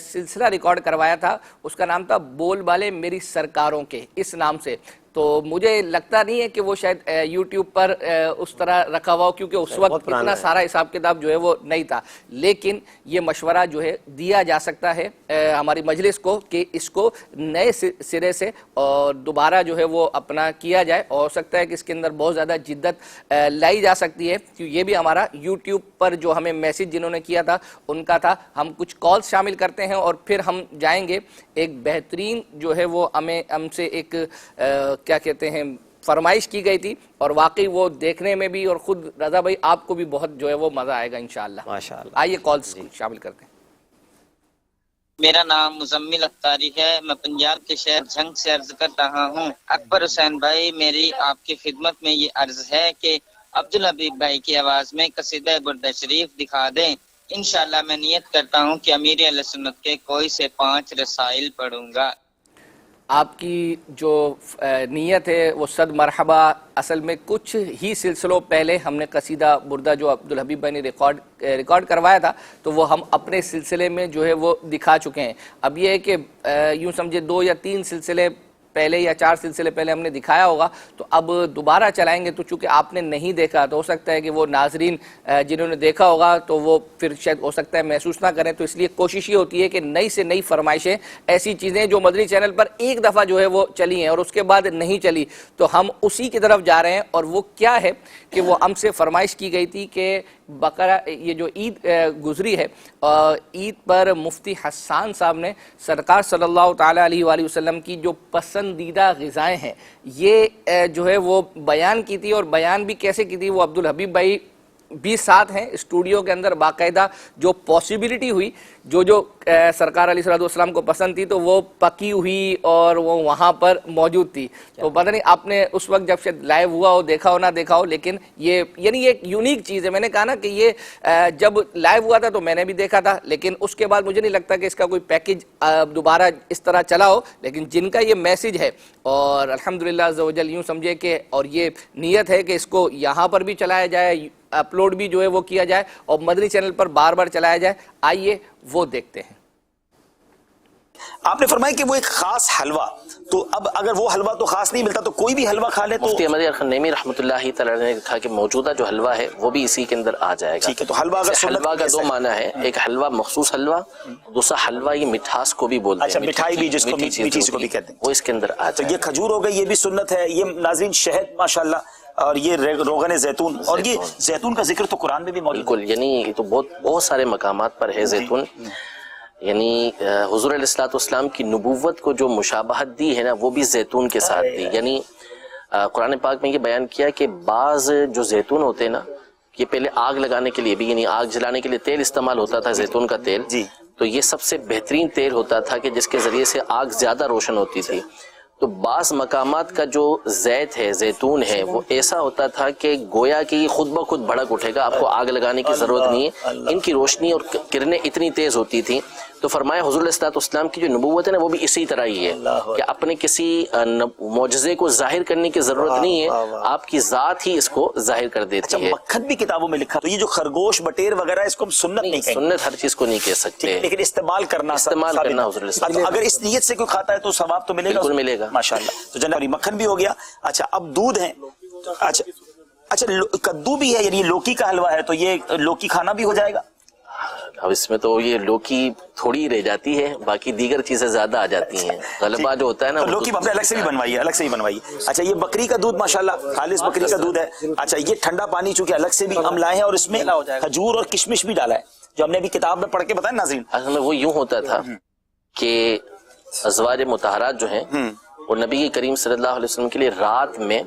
سلسلہ ریکارڈ کروایا تھا، اس کا نام تھا بول بالے میری سرکاروں کے، اس نام سے۔ تو مجھے لگتا نہیں ہے کہ وہ شاید یوٹیوب پر اس طرح رکھا ہوا ہو، کیونکہ اس وقت اتنا سارا حساب کتاب جو ہے وہ نہیں تھا، لیکن یہ مشورہ جو ہے دیا جا سکتا ہے ہماری مجلس کو کہ اس کو نئے سرے سے اور دوبارہ جو ہے وہ اپنا کیا جائے، اور ہو سکتا ہے کہ اس کے اندر بہت زیادہ جدت لائی جا سکتی ہے، کیونکہ یہ بھی ہمارا یوٹیوب پر جو ہمیں میسیج جنہوں نے کیا تھا ان کا تھا۔ ہم کچھ کالز شامل کرتے ہیں اور پھر ہم جائیں گے ایک بہترین جو ہے وہ ہم سے ایک کیا کہتے ہیں فرمائش کی گئی تھی، اور واقعی وہ دیکھنے میں بھی اور خود رضا بھائی آپ کو بھی بہت جو ہے وہ مزہ آئے گا انشاءاللہ۔ ماشاءاللہ۔ آئیے کالز شامل کرتے ہیں۔ میرا نام مزمل اختاری ہے، میں پنجاب کے شہر جھنگ سے عرض کر رہا ہوں۔ اکبر حسین بھائی، میری آپ کی خدمت میں یہ عرض ہے کہ عبدالحبیب بھائی کی آواز میں قصیدہ برد شریف دکھا دیں۔ انشاءاللہ میں نیت کرتا ہوں کہ امیر اہل سنت کے کوئی سے 5 رسائل پڑھوں گا۔ آپ کی جو نیت ہے وہ صد مرحبا۔ اصل میں کچھ ہی سلسلوں پہلے ہم نے قصیدہ بردہ جو عبدالحبیب بھائی نے ریکارڈ کروایا تھا تو وہ ہم اپنے سلسلے میں جو ہے وہ دکھا چکے ہیں۔ اب یہ ہے کہ یوں سمجھے 2 یا 3 سلسلے پہلے یا 4 سلسلے پہلے ہم نے دکھایا ہوگا، تو اب دوبارہ چلائیں گے، تو چونکہ آپ نے نہیں دیکھا تو ہو سکتا ہے کہ وہ ناظرین جنہوں نے دیکھا ہوگا تو وہ پھر شاید ہو سکتا ہے محسوس نہ کریں، تو اس لیے کوشش یہ ہوتی ہے کہ نئی سے نئی فرمائشیں، ایسی چیزیں جو مدنی چینل پر ایک دفعہ جو ہے وہ چلی ہیں اور اس کے بعد نہیں چلی، تو ہم اسی کی طرف جا رہے ہیں۔ اور وہ کیا ہے کہ وہ ہم سے فرمائش کی گئی تھی کہ بقرہ یہ جو عید گزری ہے، عید پر مفتی حسان صاحب نے سرکار صلی اللہ تعالیٰ علیہ وآلہ وسلم کی جو پسندیدہ غذائیں ہیں یہ جو ہے وہ بیان کی تھی، اور بیان بھی کیسے کی تھی، وہ عبدالحبیب بھائی بھی ساتھ ہیں اسٹوڈیو کے اندر، باقاعدہ جو پاسبلٹی ہوئی جو سرکار علیہ السلام کو پسند تھی تو وہ پکی ہوئی اور وہ وہاں پر موجود تھی۔ تو پتہ نہیں آپ نے اس وقت جب شاید لائیو ہوا ہو دیکھا ہو نہ دیکھا ہو، لیکن یہ یعنی ایک یونیک چیز ہے۔ میں نے کہا نا کہ یہ جب لائیو ہوا تھا تو میں نے بھی دیکھا تھا، لیکن اس کے بعد مجھے نہیں لگتا کہ اس کا کوئی پیکج دوبارہ اس طرح چلا ہو، لیکن جن کا یہ میسج ہے اور الحمدللہ عز و جل یوں سمجھے کہ اور یہ نیت ہے کہ اس کو یہاں پر بھی چلایا جائے، اپلوڈ بھی جو ہے وہ کیا جائے اور مدنی چینل پر بار بار چلایا جائے۔ آئیے وہ دیکھتے ہیں۔ آپ نے فرمایا کہ وہ ایک خاص حلوہ، تو اب اگر وہ حلوہ تو خاص نہیں ملتا تو کوئی بھی حلوہ کھا لے تو مفتی احمد الخنیمی رحمۃ اللہ تعالی نے کہا کہ موجودہ جو حلوہ ہے وہ بھی اسی کے اندر آ جائے گا۔ ٹھیک ہے، تو حلوہ اگر حلوہ کا 2 معنی ہے، ایک حلوہ مخصوص حلوہ، دوسرا حلوہ یہ مٹھاس کو بھی بولتے ہیں، اچھا مٹھائی بھی جس کو میٹھی چیز کو بھی کہتے ہیں، وہ اس کے اندر آ تو جائے یہ کھجور ہو گئی، یہ بھی سنت ہے۔ یہ ناظرین شہد ماشاءاللہ، اور یہ روغن زیتون، اور یہ زیتون کا ذکر تو قرآن میں بھی موجود ہے۔ بالکل، یعنی یہ تو بہت سارے مقامات پر ہے زیتون۔ یعنی حضور علیہ الصلوۃ والسلام کی نبوت کو جو مشابہت دی ہے نا وہ بھی زیتون کے ساتھ دی۔ یعنی قرآن پاک میں یہ بیان کیا کہ بعض جو زیتون ہوتے ہیں نا، یہ پہلے آگ لگانے کے لیے بھی، یعنی آگ جلانے کے لیے تیل استعمال ہوتا تھا، زیتون کا تیل، تو یہ سب سے بہترین تیل ہوتا تھا کہ جس کے ذریعے سے آگ زیادہ روشن ہوتی تھی۔ تو بعض مقامات کا جو زیت ہے، زیتون ہے، وہ ایسا ہوتا تھا کہ گویا کہ خود بخود بھڑک اٹھے گا، آپ کو آگ لگانے کی ضرورت نہیں ہے، ان کی روشنی اور کرنیں اتنی تیز ہوتی تھیں۔ تو فرمایا حضور علیہ الصلوۃ والسلام کی جو نبوت ہے نا وہ بھی اسی طرح ہی ہے کہ اپنے کسی معجزے کو ظاہر کرنے کی ضرورت نہیں ہے، آپ کی ذات ہی اس کو ظاہر کر دیتی ہے۔ مکھن بھی کتابوں میں لکھا، تو یہ جو خرگوش بٹیر وغیرہ اس کو ہم سنت نہیں کہیں گے، سنت ہر چیز کو نہیں کہہ سکتے، لیکن استعمال کرنا حضور علیہ السلام۔ اگر اس نیت سے کوئی کھاتا ہے تو ثواب تو ملے گا، بالکل ملے گا ماشاءاللہ۔ تو جناب مکھن بھی ہو گیا۔ اچھا اب دودھ ہے، اچھا کدو بھی ہے، یعنی لوکی کا حلوہ ہے، تو یہ لوکی کھانا بھی ہو جائے گا؟ اب اس میں تو یہ لوکی تھوڑی رہ جاتی ہے، باقی دیگر چیزیں زیادہ آ جاتی ہیں۔ غلبہ جو ہوتا ہے نا، لوکی ہم نے الگ سے بھی بنوائی ہے، الگ سے بھی بنوائی ہے۔ اچھا یہ بکری کا دودھ ماشاءاللہ خالص بکری کا دودھ ہے۔ اچھا یہ ٹھنڈا پانی چونکہ الگ سے بھی ہم لائے ہیں، اور اس میں کھجور اور کشمش بھی ڈالا ہے، جو ہم نے ابھی کتاب میں پڑھ کے بتایا ناظرین۔ اصل میں وہ یوں ہوتا تھا کہ ازواج مطہرات جو ہیں وہ نبی کریم صلی اللہ علیہ وسلم کے لیے رات میں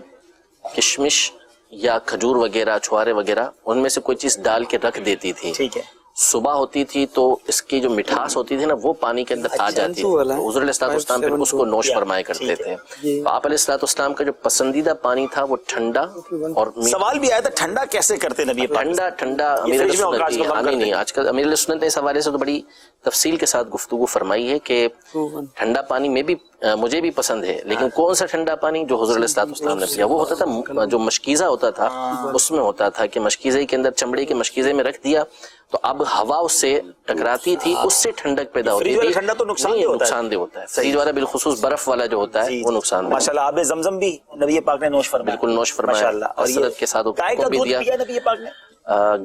کشمش یا کھجور وغیرہ، چھوارے وغیرہ، ان میں سے کوئی چیز ڈال کے رکھ دیتی تھی، ٹھیک ہے، صبح ہوتی تھی تو اس کی جو مٹھاس ہوتی تھی نا وہ پانی کے اندر آ جاتی تھی، تو حضور علیہ الصلوۃ والسلام پھر اس کو نوش فرمایا کرتے تھے۔ تو آپ علیہ الصلوۃ والسلام کا جو پسندیدہ پانی تھا وہ ٹھنڈا اور سوال بھی آیا تھا ٹھنڈا کیسے کرتے نبی پاک؟ ٹھنڈا امیر علیہ السنت نہیں، آج کل امیر علیہ السنت نے اس حوالے سے تو بڑی تفصیل کے ساتھ گفتگو فرمائی ہے کہ ٹھنڈا پانی میں بھی مجھے بھی پسند ہے، لیکن کون سا ٹھنڈا پانی جو حضور علیہ الصلوۃ والسلام نے پیا وہ ہوتا تھا جو مشکیزہ ہوتا تھا، اس میں ہوتا تھا کہ مشکیزے کے اندر چمڑے کے مشکیزے میں رکھ دیا تو اب ہوا اس سے ٹکراتی تھی، اس سے ٹھنڈک پیدا ہوتی تھی۔ ٹھنڈا تو نقصان دہ ہوتا ہے، فریج والا بالخصوص برف والا جو ہوتا ہے وہ نقصان دہ۔ ماشاءاللہ آب زمزم بھی نبی پاک نے نوش فرمایا، بالکل نوش فرمایا، حسرت کے ساتھ گائے کا بھی دودھ دیا۔ پیا نبی پاک نے؟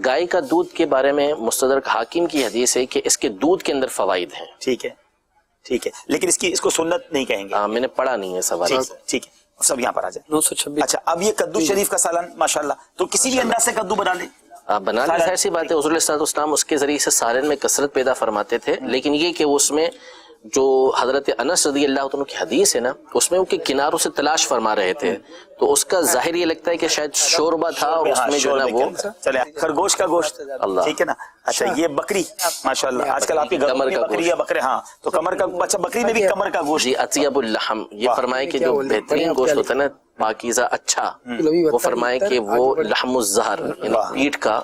گائے کا دودھ کے بارے میں مستدرک حاکم کی حدیث ہے کہ اس کے دودھ کے اندر فوائد ہیں۔ ٹھیک ہے، لیکن اس کو سنت نہیں کہیں گے۔ میں نے پڑھا نہیں ہے سوال۔ ٹھیک ہے، سب یہاں پر آ جائیں۔ 926۔ اچھا، اب یہ کدو شریف کا سالن ماشاءاللہ تو کسی بھی انداز سے کدو بنا لیں، بنا لی، ظاہر سی بات ہے حضور علیہ الصلوۃ والسلام اس کے ذریعے سے سالن میں کثرت پیدا فرماتے تھے، لیکن یہ کہ اس میں جو حضرت انس رضی اللہ عنہ کی حدیث ہے نا اس میں ان کے کناروں سے تلاش فرما رہے تھے، تو اس کا ظاہر یہ لگتا ہے کہ شاید شوربہ تھا اور اس میں جو ہے نا وہ چلے خرگوش کا گوشت، ٹھیک ہے نا۔ اچھا، یہ بکری ماشاءاللہ آج کل آپ کے گھر میں بکری یا بکرے، ہاں تو کمر کا، اچھا بکری میں بھی کمر کا گوشت، جی اطیب اللحم، یہ فرمائے کہ جو بہترین گوشت ہوتا ہے نا پاکیزہ اچھا، وہ فرمائے کہ وہ لحم الظہر یعنی پیٹھ کا،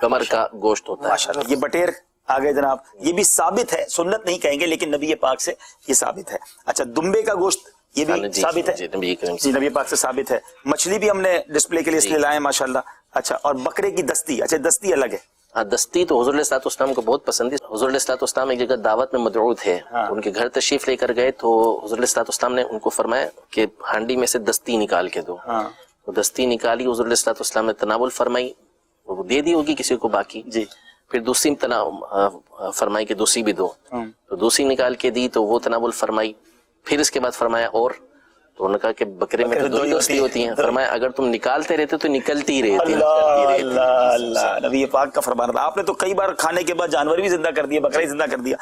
کمر کا گوشت ہوتا ہے۔ ماشاءاللہ یہ بٹیر آگے جناب، یہ بھی ثابت ہے، سنت نہیں کہیں گے لیکن نبی پاک سے یہ ثابت ہے۔ اچھا، دمبے کا گوشت یہ بھی ثابت ہے، جی نبی پاک سے ثابت ہے۔ مچھلی بھی ہم نے ڈسپلے کے لیے اس لیے لائے ماشاءاللہ۔ اچھا، اور بکرے کی دستی، اچھا دستی الگ ہے۔ ہاں، دستی تو حضور علیہ الصلوۃ والسلام کو بہت پسند ہے۔ حضور علیہ الصلوۃ والسلام ایک جگہ دعوت میں مدعو تھے، تو ان کے گھر تشریف لے کر گئے تو حضور علیہ الصلوۃ والسلام نے ان کو فرمایا کہ ہانڈی میں سے دستی نکال کے دو، تو دستی نکالی، حضور علیہ الصلوۃ والسلام نے تناول فرمائی، وہ دے دی ہوگی کسی کو باقی، جی پھر دوسری فرمائی کہ دوسری بھی دو، تو دوسری نکال کے دی تو وہ تناول فرمائی، پھر اس کے بعد فرمایا اور، تو انہوں نے کہا کہ بکرے میں تو دو دستی ہوتی ہیں، فرمایا اگر تم نکالتے رہتے تو نکلتی ہی رہتی۔ اللہ نبی پاک کا فرمان تھا۔ آپ نے تو کئی بار کھانے کے بعد جانور بھی زندہ کر دیا، بکرا ہی زندہ کر دیا۔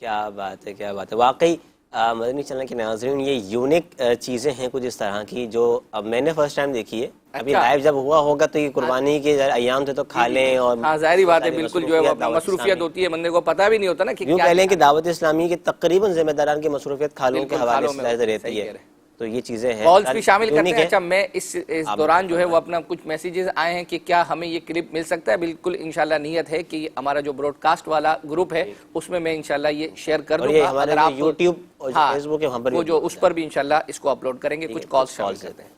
کیا بات ہے، کیا بات ہے، واقعی مدنی چینل کے ناظرین یہ یونیک چیزیں ہیں کچھ اس طرح کی جو اب میں نے فرسٹ ٹائم دیکھی ہے۔ ابھی لائیو جب ہوا ہوگا تو یہ قربانی کے ایام تھے تو کھا لیں، اور ہاں ظاہری بات ہے، بالکل جو ہے وہ مصروفیت ہوتی ہے، بندے کو پتہ بھی نہیں ہوتا نا کہ یوں کہہ لیں کہ دعوت اسلامی کے تقریباً ذمہ داران کی مصروفیت کھالوں کے حوالے سے رہتی ہے، تو یہ چیزیں ہیں، کالز بھی شامل کرتے ہیں۔ اچھا، میں اس دوران جو ہے وہ اپنا کچھ میسیجز آئے ہیں کہ کیا ہمیں یہ کلپ مل سکتا ہے؟ بالکل انشاءاللہ نیت ہے کہ ہمارا جو براڈ کاسٹ والا گروپ ہے اس میں انشاءاللہ یہ شیئر کر دوں گا، اگر آپ یوٹیوب اور فیس بک وہ جو اس پر بھی انشاءاللہ اس کو اپلوڈ کریں گے۔ کچھ کالز شامل کرتے ہیں۔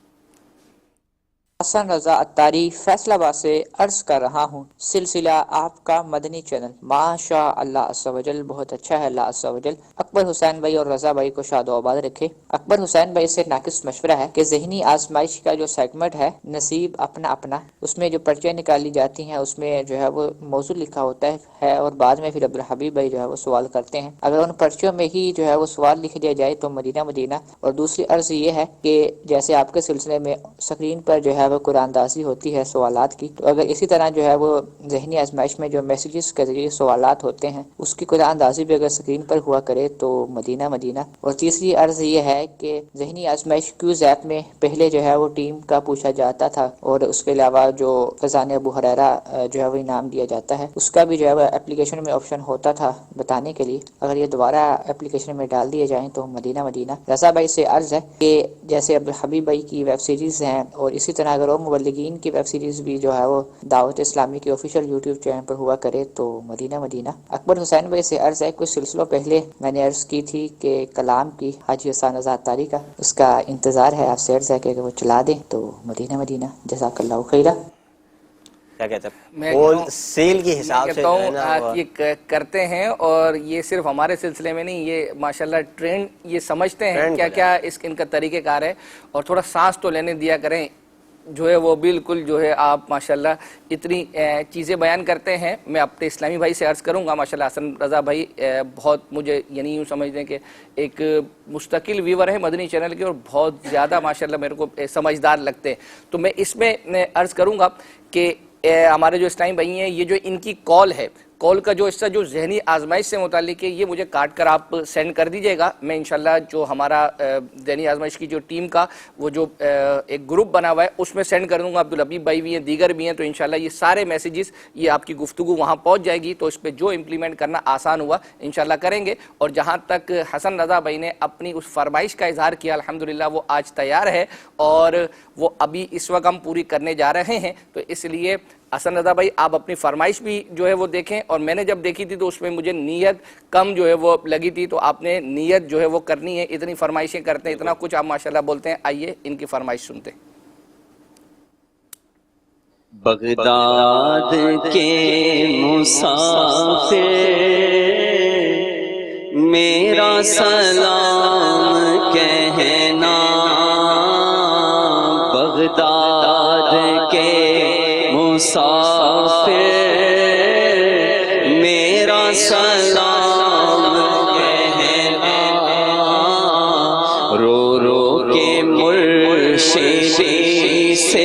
حسن رضا اتاری فیصلہ آباد سے عرض کر رہا ہوں، سلسلہ آپ کا مدنی چینل ماشاء اللہ عز و جل بہت اچھا ہے، اللہ عز و جل اکبر حسین بھائی اور رضا بھائی کو شاد و آباد رکھے۔ اکبر حسین بھائی سے ناقص مشورہ ہے کہ ذہنی آزمائش کا جو سیگمنٹ ہے نصیب اپنا اپنا، اس میں جو پرچیاں نکالی جاتی ہیں اس میں جو ہے وہ موضوع لکھا ہوتا ہے اور بعد میں پھر عبدالحبیب بھائی جو ہے وہ سوال کرتے ہیں، اگر ان پرچیوں میں ہی جو ہے وہ سوال لکھ دیا جائے تو مدینہ مدینہ۔ اور دوسری عرض یہ ہے کہ جیسے آپ کے سلسلے میں اسکرین پر جو ہے وہ قرآن دازی ہوتی ہے سوالات کی، تو اگر اسی طرح جو ہے وہ ذہنی آزمائش میں جو میسیجز کے ذریعے سوالات ہوتے ہیں اس کی قرآن دازی بھی اگر اسکرین پر ہوا کرے تو مدینہ مدینہ۔ اور تیسری عرض یہ ہے کہ ذہنی آزمائش کیوز ایپ میں پہلے جو ہے وہ ٹیم کا پوچھا جاتا تھا، اور اس کے علاوہ جو فضان ابو ہریرہ جو ہے وہ انعام دیا جاتا ہے اس کا بھی جو ہے وہ اپلیکیشن میں آپشن ہوتا تھا بتانے کے لیے، اگر یہ دوبارہ اپلیکیشن میں ڈال دیے جائیں تو مدینہ مدینہ۔ رضا بھائی سے عرض ہے کہ جیسے عبدالحبیب بھائی کی ویب سیریز ہیں اور اسی طرح اگر اور مبلغین کی ویب سیریز بھی جو ہے وہ دعوت اسلامی کے آفیشیل یوٹیوب چینل پر ہوا کرے تو مدینہ مدینہ۔ اکبر حسین بھائی سے عرض ہے، کچھ سلسلوں پہلے میں نے عرض کی تھی کہ کلام کی حاجی حسین رضا اتاری کا اس کا انتظار ہے، آپ سے عرض ہے کہ اگر وہ چلا دیں تو مدینہ مدینہ۔ جزاک اللہ خیرہ۔ کیا کہتے ہیں ہول سیل کے حساب سے یہ کرتے ہیں، اور یہ صرف ہمارے سلسلے میں نہیں، یہ ماشاءاللہ ٹرینڈ یہ سمجھتے ہیں کیا کیا ان کا طریقہ کار ہے، اور تھوڑا سانس تو لینے دیا کریں جو ہے وہ بالکل جو ہے آپ ماشاءاللہ اتنی چیزیں بیان کرتے ہیں۔ میں اپنے اسلامی بھائی سے عرض کروں گا، ماشاءاللہ حسن رضا بھائی بہت مجھے یعنی یوں سمجھ دیں کہ ایک مستقل ویور ہے مدنی چینل کے، اور بہت زیادہ ماشاءاللہ میرے کو سمجھدار لگتے ہیں، تو میں اس میں عرض کروں گا کہ ہمارے جو اسلامی بھائی ہیں یہ جو ان کی کال ہے کال کا جو حصہ جو ذہنی آزمائش سے متعلق ہے یہ مجھے کاٹ کر آپ سینڈ کر دیجیے گا. میں انشاءاللہ جو ہمارا ذہنی آزمائش کی جو ٹیم کا وہ جو ایک گروپ بنا ہوا ہے اس میں سینڈ کر دوں گا. عبدالحبیب بھائی بھی ہیں, دیگر بھی ہیں, تو انشاءاللہ یہ سارے میسیجز یہ آپ کی گفتگو وہاں پہنچ جائے گی, تو اس پہ جو امپلیمنٹ کرنا آسان ہوا انشاءاللہ کریں گے. اور جہاں تک حسن رضا بھائی نے اپنی اس فرمائش کا اظہار کیا, الحمدللہ وہ آج تیار ہے اور وہ ابھی اس وقت ہم پوری کرنے جا رہے ہیں. تو اس لیے حسن رضا بھائی آپ اپنی فرمائش بھی جو ہے وہ دیکھیں, اور میں نے جب دیکھی تھی تو اس میں مجھے نیت کم جو ہے وہ لگی تھی, تو آپ نے نیت جو ہے وہ کرنی ہے. اتنی فرمائشیں کرتے ہیں, اتنا کچھ آپ ماشاءاللہ بولتے ہیں. آئیے ان کی فرمائش سنتے ہیں. بغداد کے مسافر میرا سلام کہنا, بغداد کے مسافر میرا سلام کہنا, رو رو کے مرشدی سے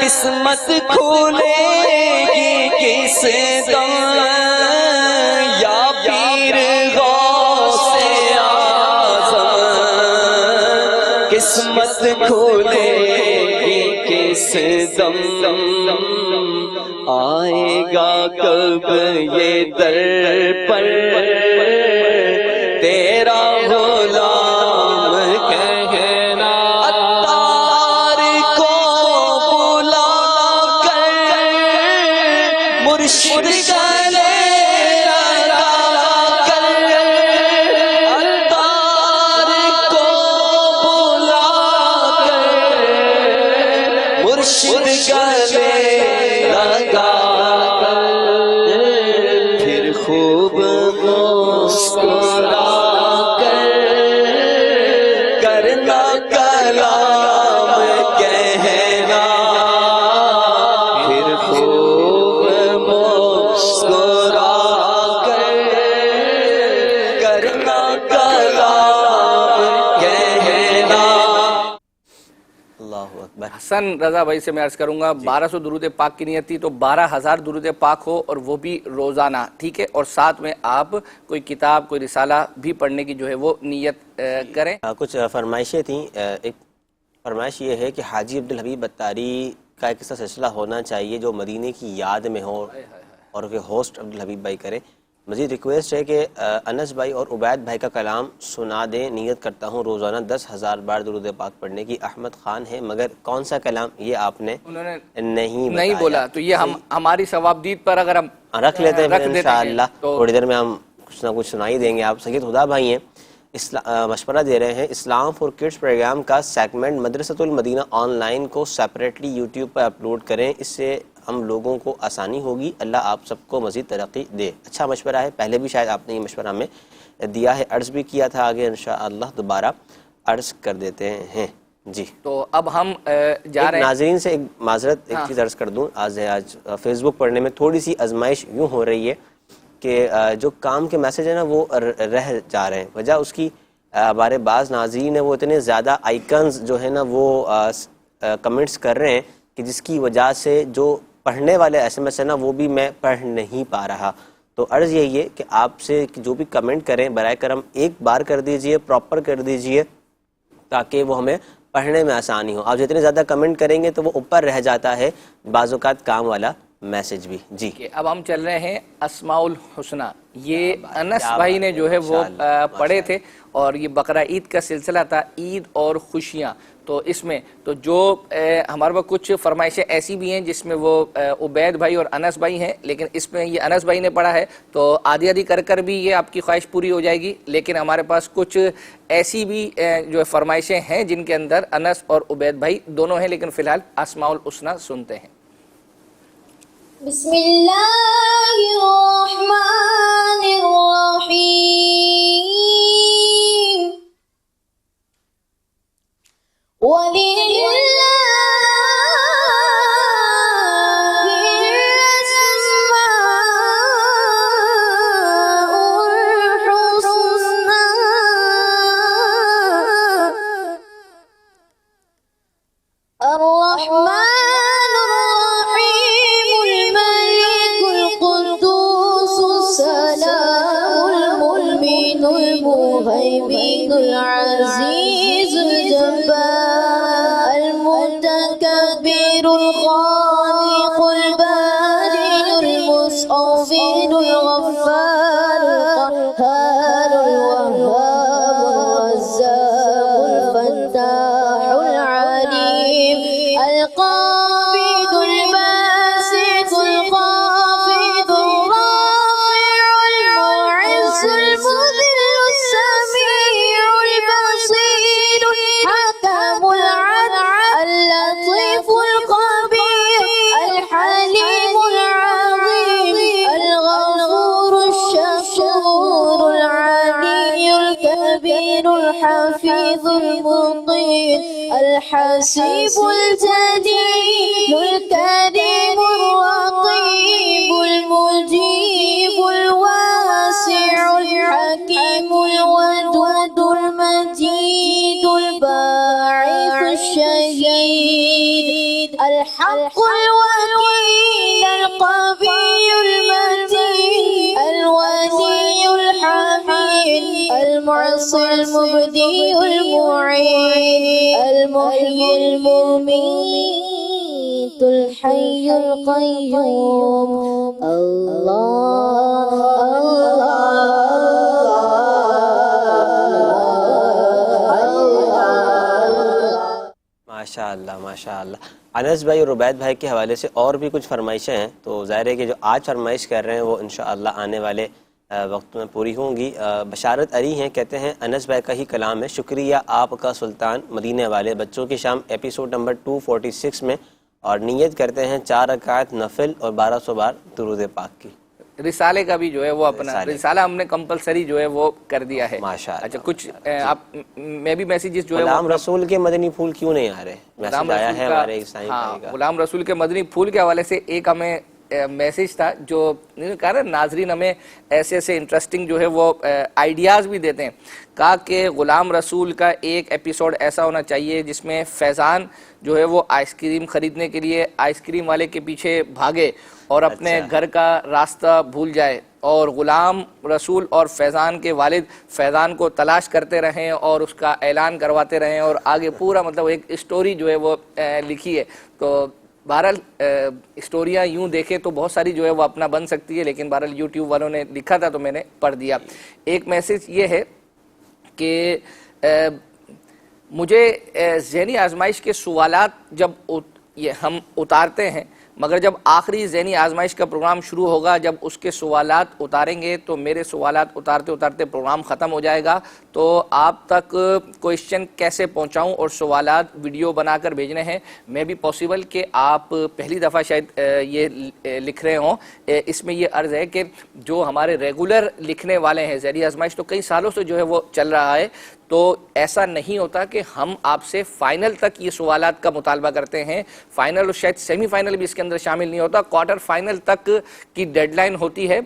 قسمت کھولے گی کس دم, یا پیر غوث اعظم قسمت کھولے گی کس دم, آئے گا کب یہ در پر تیرا غلام کہنا, عطار کو بلا کر مرشد گلے لگا کر, عطار کو بلا کر مرشد گلے لگا کر, پھر خوب مسکرا کر کرنا کلام کہنا, پھر خوب مسکرا کر کرنا کلام کہنا. اللہ اکبر. حسن رضا بھائی سے میں عرض کروں گا 1200 درود پاک کی نیت تھی, تو 12,000 درود پاک ہو, اور وہ بھی روزانہ, ٹھیک ہے, اور ساتھ میں آپ کوئی کتاب کوئی رسالہ بھی پڑھنے کی جو ہے وہ نیت کریں. کچھ فرمائشیں تھیں. ایک فرمائش یہ ہے کہ حاجی عبدالحبیب اتاری کا ایک ایسا سلسلہ ہونا چاہیے جو مدینے کی یاد میں ہو, اور کہ ہوسٹ عبدالحبیب بھائی کرے. مزید ریکویسٹ ہے کہ انس بھائی اور عبید بھائی کا کلام سنا دیں. نیت کرتا ہوں روزانہ 10,000 بار درود پاک پڑھنے کی. احمد خان ہے, مگر کون سا کلام یہ آپ نے نہیں بولا, تو یہ ہماری ثوابدید پر اگر ہم رکھ لیتے ہیں انشاءاللہ تھوڑی دیر میں ہم کچھ نہ کچھ سنائی دیں گے. آپ سید خدا بھائی ہیں, مشورہ دے رہے ہیں اسلام فور کڈس پروگرام کا سیگمنٹ مدرسۃ المدینہ آن لائن کو سیپریٹلی یوٹیوب پر اپلوڈ کریں, اس سے ہم لوگوں کو آسانی ہوگی. اللہ آپ سب کو مزید ترقی دے. اچھا مشورہ ہے, پہلے بھی شاید آپ نے یہ مشورہ ہمیں دیا ہے, عرض بھی کیا تھا, آگے انشاءاللہ دوبارہ عرض کر دیتے ہیں. جی تو اب ہم جا رہے ہیں. ناظرین سے ایک معذرت, ایک چیز عرض کر دوں. آج فیس بک پڑھنے میں تھوڑی سی آزمائش یوں ہو رہی ہے کہ جو کام کے میسیج ہیں نا وہ رہ جا رہے ہیں. وجہ اس کی ہمارے بعض ناظرین ہیں وہ اتنے زیادہ آئیکنز جو ہے نا وہ کمنٹس کر رہے ہیں کہ جس کی وجہ سے جو پڑھنے والے ایس ایم ایس ہیں نا وہ بھی میں پڑھ نہیں پا رہا. تو عرض یہی ہے کہ آپ سے جو بھی کمنٹ کریں برائے کرم ایک بار کر دیجئے, پراپر کر دیجئے, تاکہ وہ ہمیں پڑھنے میں آسانی ہو. آپ جتنے زیادہ کمنٹ کریں گے تو وہ اوپر رہ جاتا ہے بعض اوقات کام والا میسج بھی. جی کہ اب ہم چل رہے ہیں اسماء الحسنہ. یہ انس بھائی نے جو ہے وہ پڑھے تھے اور یہ بقرہ عید کا سلسلہ تھا، عید اور خوشیاں. تو اس میں تو جو ہمارے پاس کچھ فرمائشیں ایسی بھی ہیں جس میں وہ عبید بھائی اور انس بھائی ہیں، لیکن اس میں یہ انس بھائی نے پڑھا ہے تو آدھی آدھی کر بھی یہ آپ کی خواہش پوری ہو جائے گی. لیکن ہمارے پاس کچھ ایسی بھی جو فرمائشیں ہیں جن کے اندر انس اور عبید بھائی دونوں ہیں، لیکن فی الحال اسماء الحسنہ سنتے ہیں. بسم اللہ الرحمن الرحیم. الرحمن الرحيم الملك القدوس السلام المؤمن المهيمن العزيز الجبار المتكبر الخالق البارئ المصور الغفار القهار الوهاب الرزاق الفتاح العليم القابض الباسط الخافض الرافع المعز المذل السميع البصير الحكم العدل اللطيف الخبير الحليم العظيم الغفور الشكور العلي الكبير الحفيظ المطيع الحسيب الجليل الكريم الرقيب المجيب الواسع الحكيم الودود المجيد الباعث الشهيد الحق الوكيل القوي المتين الولي الحميد المعصي المبدي المعين المحيي المميت الحي القيوم ماشاء اللہ ماشاء اللہ. انس بھائی اور عبید بھائی کے حوالے سے اور بھی کچھ فرمائشیں ہیں، تو ظاہر ہے کہ جو آج فرمائش کر رہے ہیں وہ انشاءاللہ آنے والے وقت میں پوری ہوں گی. بشارت علی ہیں، کہتے ہیں انس بھائی کا ہی کلام ہے، شکریہ آپ کا سلطان مدینے والے. بچوں کی شام ایپیسوڈ نمبر 246 میں، اور نیت کرتے ہیں 4 رکعت نفل اور 1200 بار درود پاک کی. رسالے کا بھی جو ہے وہ اپنا رسالہ ہم نے کمپلسری جو ہے وہ کر دیا ہے. ماشاءاللہ. اچھا کچھ آپ میں بھی میسیجز جو ہے غلام رسول کے مدنی پھول کیوں نہیں آ رہے؟ میسیج آیا ہے ہمارے عیسائی بھائی کا. غلام رسول کے مدنی پھول کے حوالے سے ایک ہمیں میسیج تھا جو کہا نا ناظرین ہمیں ایسے ایسے انٹرسٹنگ جو ہے وہ آئیڈیاز بھی دیتے ہیں. کہا کہ غلام رسول کا ایک ایپیسوڈ ایسا ہونا چاہیے جس میں فیضان جو ہے وہ آئس کریم خریدنے کے لیے آئس کریم والے کے پیچھے بھاگے اور اپنے گھر کا راستہ بھول جائے، اور غلام رسول اور فیضان کے والد فیضان کو تلاش کرتے رہیں اور اس کا اعلان کرواتے رہیں، اور آگے پورا مطلب ایک اسٹوری جو ہے وہ لکھی ہے. تو بہرحال اسٹوریاں یوں دیکھیں تو بہت ساری جو ہے وہ اپنا بن سکتی ہے، لیکن بہرحال یوٹیوب والوں نے لکھا تھا تو میں نے پڑھ دیا. ایک میسیج یہ ہے کہ مجھے ذہنی آزمائش کے سوالات جب ہم اتارتے ہیں، مگر جب آخری ذہنی آزمائش کا پروگرام شروع ہوگا، جب اس کے سوالات اتاریں گے تو میرے سوالات اتارتے اتارتے پروگرام ختم ہو جائے گا. تو آپ تک کوئسچن کیسے پہنچاؤں اور سوالات ویڈیو بنا کر بھیجنے ہیں. میں بھی پاسبل کہ آپ پہلی دفعہ شاید یہ لکھ رہے ہوں. اس میں یہ عرض ہے کہ جو ہمارے ریگولر لکھنے والے ہیں، ذہنی آزمائش تو کئی سالوں سے جو ہے وہ چل رہا ہے، تو ایسا نہیں ہوتا کہ ہم آپ سے فائنل تک یہ سوالات کا مطالبہ کرتے ہیں. فائنل اور شاید سیمی فائنل بھی اس کے اندر شامل نہیں ہوتا، کوارٹر فائنل تک کی ڈیڈ لائن ہوتی ہے.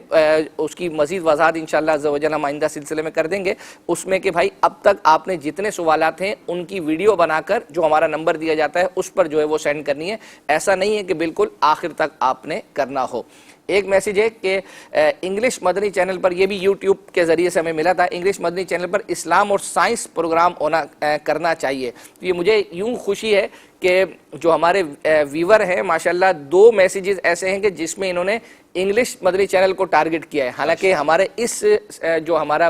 اس کی مزید وضاحت انشاءاللہ عز و جل ہم آئندہ سلسلے میں کر دیں گے. اس میں کہ بھائی اب تک آپ نے جتنے سوالات ہیں ان کی ویڈیو بنا کر جو ہمارا نمبر دیا جاتا ہے اس پر جو ہے وہ سینڈ کرنی ہے. ایسا نہیں ہے کہ بالکل آخر تک آپ نے کرنا ہو. ایک میسیج ہے کہ انگلش مدنی چینل پر، یہ بھی یوٹیوب کے ذریعے سے ہمیں ملا تھا، انگلش مدنی چینل پر اسلام اور سائنس پروگرام کرنا چاہیے. تو یہ مجھے یوں خوشی ہے کہ جو ہمارے ویور ہیں ماشاءاللہ 2 میسیجز ایسے ہیں کہ جس میں انہوں نے انگلش مدنی چینل کو ٹارگٹ کیا ہے، حالانکہ ہمارے اس جو ہمارا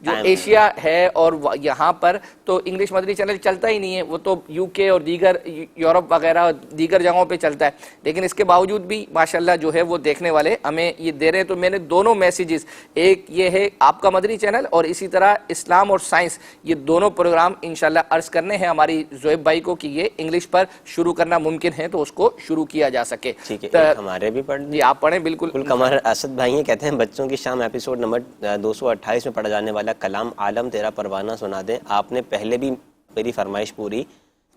جو ایشیا ہے اور یہاں پر تو انگلش مدنی چینل چلتا ہی نہیں ہے، وہ تو یو کے اور دیگر یورپ وغیرہ دیگر جگہوں پہ چلتا ہے، لیکن اس کے باوجود بھی ماشاءاللہ جو ہے وہ دیکھنے والے ہمیں یہ دے رہے ہیں۔ تو میں نے دونوں میسیجز، ایک یہ ہے آپ کا مدنی چینل اور اسی طرح اسلام اور سائنس، یہ دونوں پروگرام انشاءاللہ عرض کرنے ہیں ہماری زویب بھائی کو کہ یہ انگلش پر شروع کرنا ممکن ہے تو اس کو شروع کیا جا سکے۔ ٹھیک ہے، ہمارے بھی پڑھ جی آپ پڑھیں بالکل۔ قمر اسد بھائی یہ کہتے ہیں بچوں کی شام ایپیسوڈ نمبر 228 میں پڑھا جانے والا کلام عالم تیرا پروانہ سنا دیں، آپ نے پہلے بھی میری فرمائش پوری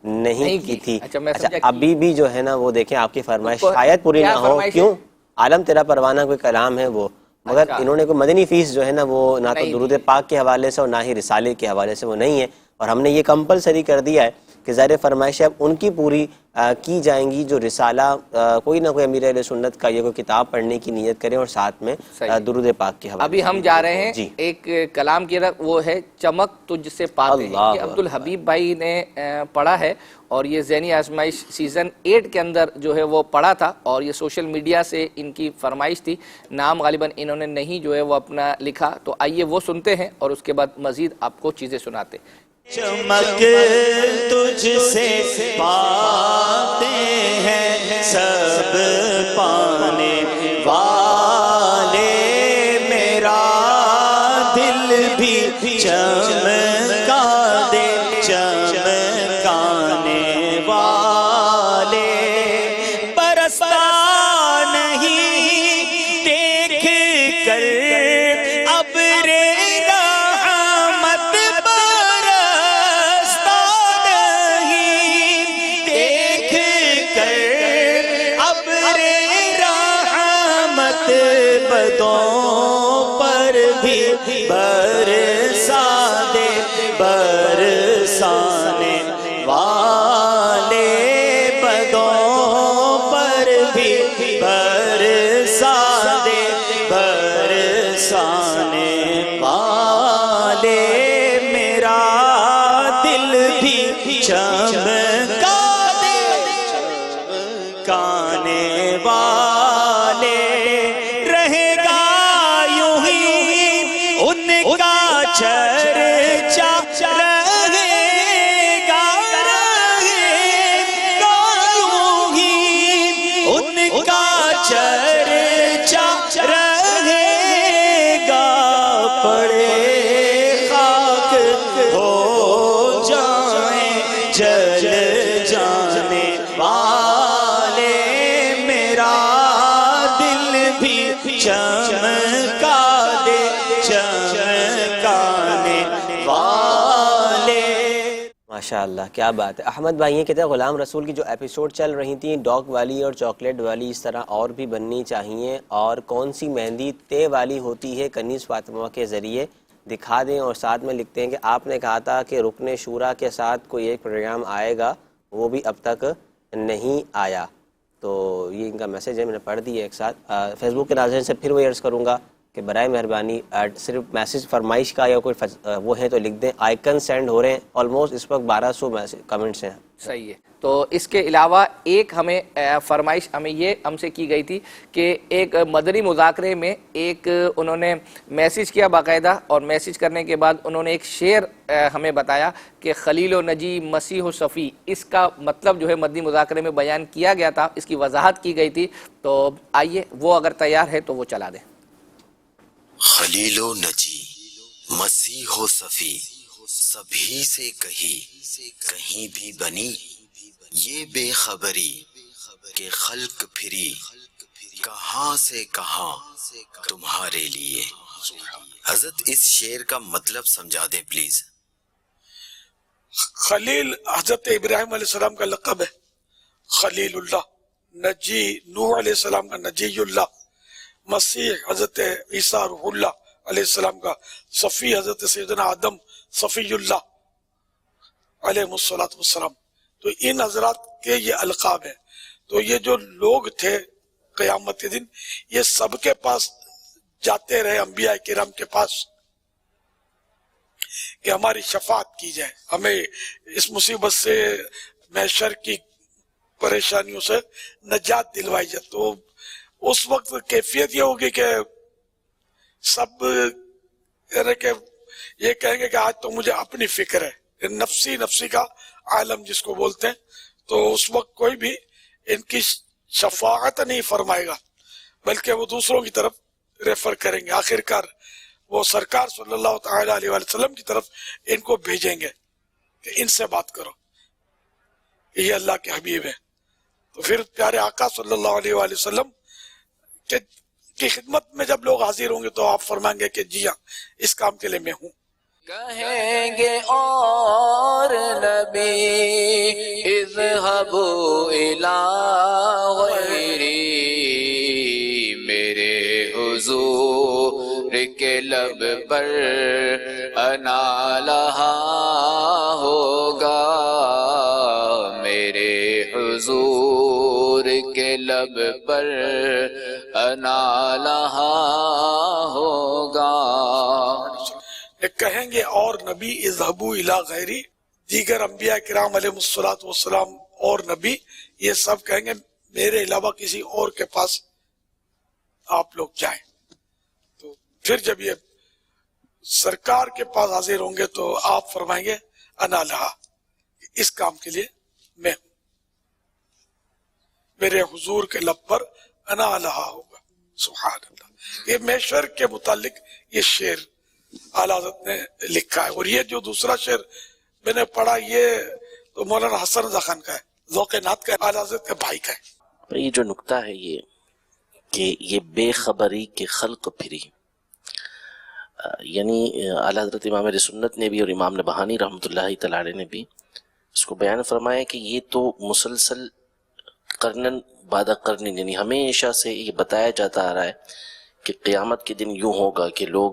نہیں کی تھی۔ اچھا ابھی بھی جو ہے نا وہ دیکھیں آپ کی فرمائش شاید پوری نہ ہو، کیوں؟ عالم تیرا پروانہ کوئی کلام ہے وہ، مگر انہوں نے کوئی مدنی فیس جو ہے نا وہ نہ تو درود پاک کے حوالے سے اور نہ ہی رسالے کے حوالے سے وہ نہیں ہے، اور ہم نے یہ کمپلسری کر دیا ہے کہ ظاہر فرمائش اب ان کی پوری کی جائیں گی جو رسالہ کوئی نہ کوئی امیر اہل سنت کا یہ کوئی کتاب پڑھنے کی نیت کریں اور ساتھ میں درود پاک کے حوالے۔ ابھی ہم جا رہے ہیں ایک کلام کی طرف، وہ ہے چمک تجھ سے پاتے ہیں، یہ عبدالحبیب بھائی نے پڑھا ہے اور یہ ذہنی آزمائش سیزن 8 کے اندر جو ہے وہ پڑھا تھا، اور یہ سوشل میڈیا سے ان کی فرمائش تھی، نام غالباً انہوں نے نہیں جو ہے وہ اپنا لکھا، تو آئیے وہ سنتے ہیں اور اس کے بعد مزید آپ کو چیزیں سناتے۔ چمک تجھ سے پاتے ہیں سب پانے والے، میرا دل بھی چمکا دے چمکانے والے، برستا نہیں دیکھ کر ابر رحمت، برستا نہیں دیکھ کر ابر رحمت، بدوں پر بھی برسا دے برسانے والے، بدوں پر بھی برسا دے برسانے والے، میرا دل بھی چمکا دے چمکانے والے، رہے گا یوں ہی ان کا چرچا، رہے گا یوں ہی ان کا چرچا، رہے گا پڑے خاک ہو جائیں جل جانے والے، میرا دل بھی چمکا دے چمکانے والے۔ ماشاءاللہ کیا بات ہے۔ احمد بھائی یہ کہتے ہیں غلام رسول کی جو ایپیسوڈ چل رہی تھیں ڈاگ والی اور چاکلیٹ والی، اس طرح اور بھی بننی چاہیے، اور کون سی مہندی تے والی ہوتی ہے کنیز فاطمہ کے ذریعے دکھا دیں، اور ساتھ میں لکھتے ہیں کہ آپ نے کہا تھا کہ رکن شورا کے ساتھ کوئی ایک پروگرام آئے گا، وہ بھی اب تک نہیں آیا۔ تو یہ ان کا میسج ہے، میں نے پڑھ دیا ایک ساتھ۔ فیس بک کے ناظرین سے پھر وہ عرض کروں گا کہ برائے مہربانی صرف میسج فرمائش کا یا کوئی وہ ہے تو لکھ دیں، آئیکن سینڈ ہو رہے ہیں، آلموسٹ اس وقت 1200 کمنٹس ہیں۔ صحیح ہے۔ تو اس کے علاوہ ایک ہمیں فرمائش ہمیں یہ ہم سے کی گئی تھی کہ ایک مدنی مذاکرے میں ایک انہوں نے میسج کیا باقاعدہ، اور میسج کرنے کے بعد انہوں نے ایک شعر ہمیں بتایا کہ خلیل و نجی مسیح و صفی، اس کا مطلب جو ہے مدنی مذاکرے میں بیان کیا گیا تھا، اس کی وضاحت کی گئی تھی، تو آئیے وہ اگر تیار ہے تو وہ چلا دیں۔ خلیل و نجی مسیح و صفی سبھی سے کہیں بھی بنی یہ بے خبری کہ خلق پھری کہاں سے کہاں تمہارے لیے۔ حضرت اس شعر کا مطلب سمجھا دیں پلیز۔ خلیل حضرت ابراہیم علیہ السلام کا لقب ہے، خلیل اللہ۔ نجی نوح علیہ السلام کا نجی اللہ، مسیح حضرت عیسیٰ روح اللہ علیہ السلام کا، صفی حضرت سیدنا آدم صفی اللہ علیہ السلام۔ تو ان حضرات کے یہ القاب ہیں۔ تو یہ جو لوگ تھے قیامت کے دن یہ سب کے پاس جاتے رہے، انبیاء کرام کے پاس، کہ ہماری شفاعت کی جائے، ہمیں اس مصیبت سے محشر کی پریشانیوں سے نجات دلوائی جائے. تو اس وقت کیفیت یہ ہوگی کہ سب یعنی کہ یہ کہیں گے کہ آج تو مجھے اپنی فکر ہے, نفسی کا عالم جس کو بولتے ہیں. تو اس وقت کوئی بھی ان کی شفاعت نہیں فرمائے گا, بلکہ وہ دوسروں کی طرف ریفر کریں گے. آخر کار وہ سرکار صلی اللہ تعالی علیہ وسلم کی طرف ان کو بھیجیں گے کہ ان سے بات کرو, یہ اللہ کے حبیب ہے. تو پھر پیارے آقا صلی اللہ علیہ وآلہ وسلم کی خدمت میں جب لوگ حاضر ہوں گے تو آپ فرمائیں گے کہ جی ہاں اس کام کے لیے میں ہوں. کہیں گے اور نبی اذهبوا الی غیری, میرے حضور کے لب پر انا لہا ہوگا, میرے حضور کے لب پر انا لہا ہوگا. کہیں گے اور نبی اذهبوا الی غیری, دیگر انبیاء کرام علیہ السلام اور نبی یہ سب کہیں گے میرے علاوہ کسی اور کے پاس آپ لوگ جائیں. تو پھر جب یہ سرکار کے پاس حاضر ہوں گے تو آپ فرمائیں گے انا لہا, اس کام کے لیے میں ہوں, میرے حضور کے لب پر انا لہا ہوگا. سبحان اللہ. یہ محشر کے متعلق یہ شعر اعلیٰ حضرت نے لکھا ہے. اور یہ جو دوسرا شعر میں نے پڑھا یہ تو مولانا حسن رضا خان کا ہے, ذوق نعت کا, اعلیٰ حضرت کے بھائی کا ہے. یہ جو نکتہ ہے یہ کہ یہ بے خبری کے خلق پھری, یعنی اعلیٰ حضرت امام اہل سنت نے بھی اور امام نبہانی رحمۃ اللہ تعالی علیہ نے بھی اس کو بیان فرمایا کہ یہ تو مسلسل قرنن بعد قرن, یعنی ہمیشہ سے یہ بتایا جاتا آ رہا ہے کہ قیامت کے دن یوں ہوگا کہ لوگ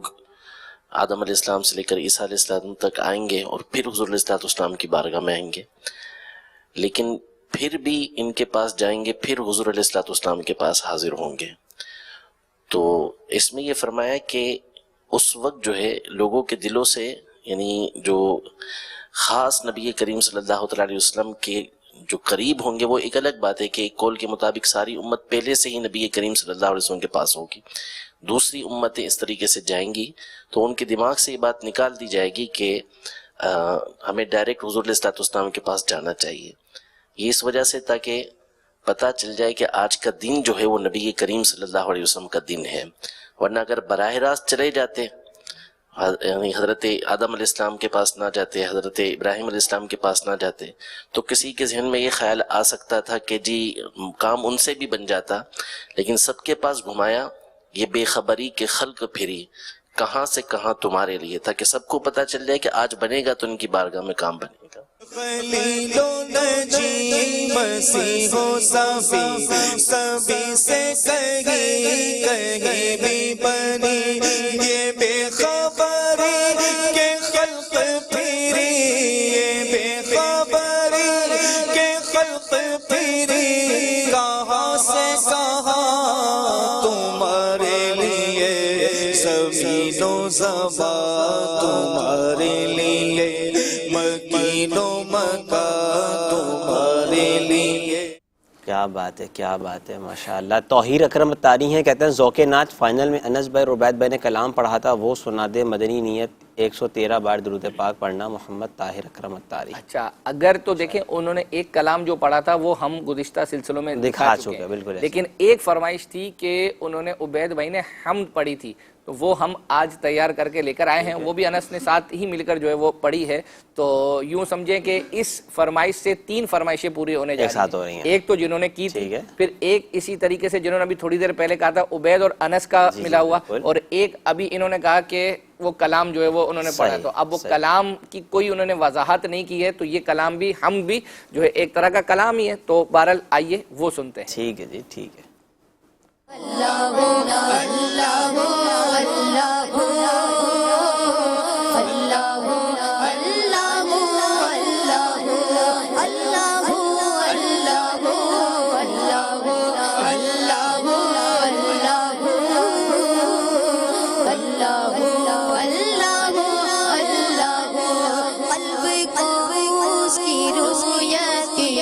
آدم علیہ السلام سے لے کر عیسیٰ علیہ السلام تک آئیں گے اور پھر حضور علیہ السلام کی بارگاہ میں آئیں گے, لیکن پھر بھی ان کے پاس جائیں گے, پھر حضور علیہ السلام کے پاس حاضر ہوں گے. تو اس میں یہ فرمایا کہ اس وقت جو ہے لوگوں کے دلوں سے, یعنی جو خاص نبی کریم صلی اللہ علیہ وسلم کے جو قریب ہوں گے, وہ ایک الگ بات ہے کہ ایک قول کے مطابق ساری امت پہلے سے ہی نبی کریم صلی اللہ علیہ وسلم کے پاس ہوگی, دوسری امتیں اس طریقے سے جائیں گی تو ان کے دماغ سے یہ بات نکال دی جائے گی کہ ہمیں ڈائریکٹ حضور علیہ السلام کے پاس جانا چاہیے. یہ اس وجہ سے تاکہ پتہ چل جائے کہ آج کا دن جو ہے وہ نبی کریم صلی اللہ علیہ وسلم کا دن ہے, ورنہ اگر براہ راست چلے جاتے, یعنی حضرت آدم علیہ السلام کے پاس نہ جاتے, حضرت ابراہیم علیہ السلام کے پاس نہ جاتے, تو کسی کے ذہن میں یہ خیال آ سکتا تھا کہ جی کام ان سے بھی بن جاتا, لیکن سب کے پاس گھمایا یہ بے خبری کے خلق پھری, کہاں سے کہاں تمہارے لیے, تاکہ سب کو پتہ چل جائے کہ آج بنے گا تو ان کی بارگاہ میں کام بنے گا. خلیل و نجی مسیح و صفی سبھی سے کہیں بھی بنی, یہ بے خبری کے خلق پھری, یہ بے خبری کے خلق پھری, کہاں سے کہاں تمہارے لیے زمین و زبان, تمہارے لیے مکین و مکان, تمہارے لیے. کیا بات ہے, کیا بات ہے, ماشاءاللہ. طاہر اکرم اتاری ہیں, کہتے ہیں ذوق نعت فائنل میں انس بھائی اور عبید بھائی نے کلام پڑھا تھا, وہ سنا دے. مدنی نیت 113 بار درود پاک پڑھنا. محمد طاہر اکرم اتاری. اچھا, اگر تو دیکھیں انہوں نے ایک کلام جو پڑھا تھا وہ ہم گزشتہ سلسلوں میں دکھا چکے ہیں, بالکل, لیکن ایک فرمائش تھی کہ انہوں نے عبید بھائی نے حمد پڑھی تھی, تو وہ ہم آج تیار کر کے لے کر آئے ہیں, وہ بھی انس نے ساتھ ہی مل کر جو ہے وہ پڑھی ہے. تو یوں سمجھیں کہ اس فرمائش سے 3 فرمائشیں پوری ہونے جا رہی ہیں. ایک تو جنہوں نے کی تھی, پھر ایک اسی طریقے سے جنہوں نے ابھی تھوڑی دیر پہلے کہا تھا عبید اور انس کا ملا ہوا, اور ایک ابھی انہوں نے کہا کہ وہ کلام جو ہے وہ انہوں نے پڑھا. تو اب وہ کلام کی کوئی انہوں نے وضاحت نہیں کی ہے, تو یہ کلام بھی ہم بھی جو ہے ایک طرح کا کلام ہی ہے. تو بہرحال آئیے وہ سنتے ہیں. ٹھیک ہے جی, ٹھیک ہے. قلب کو اس کی رویت کی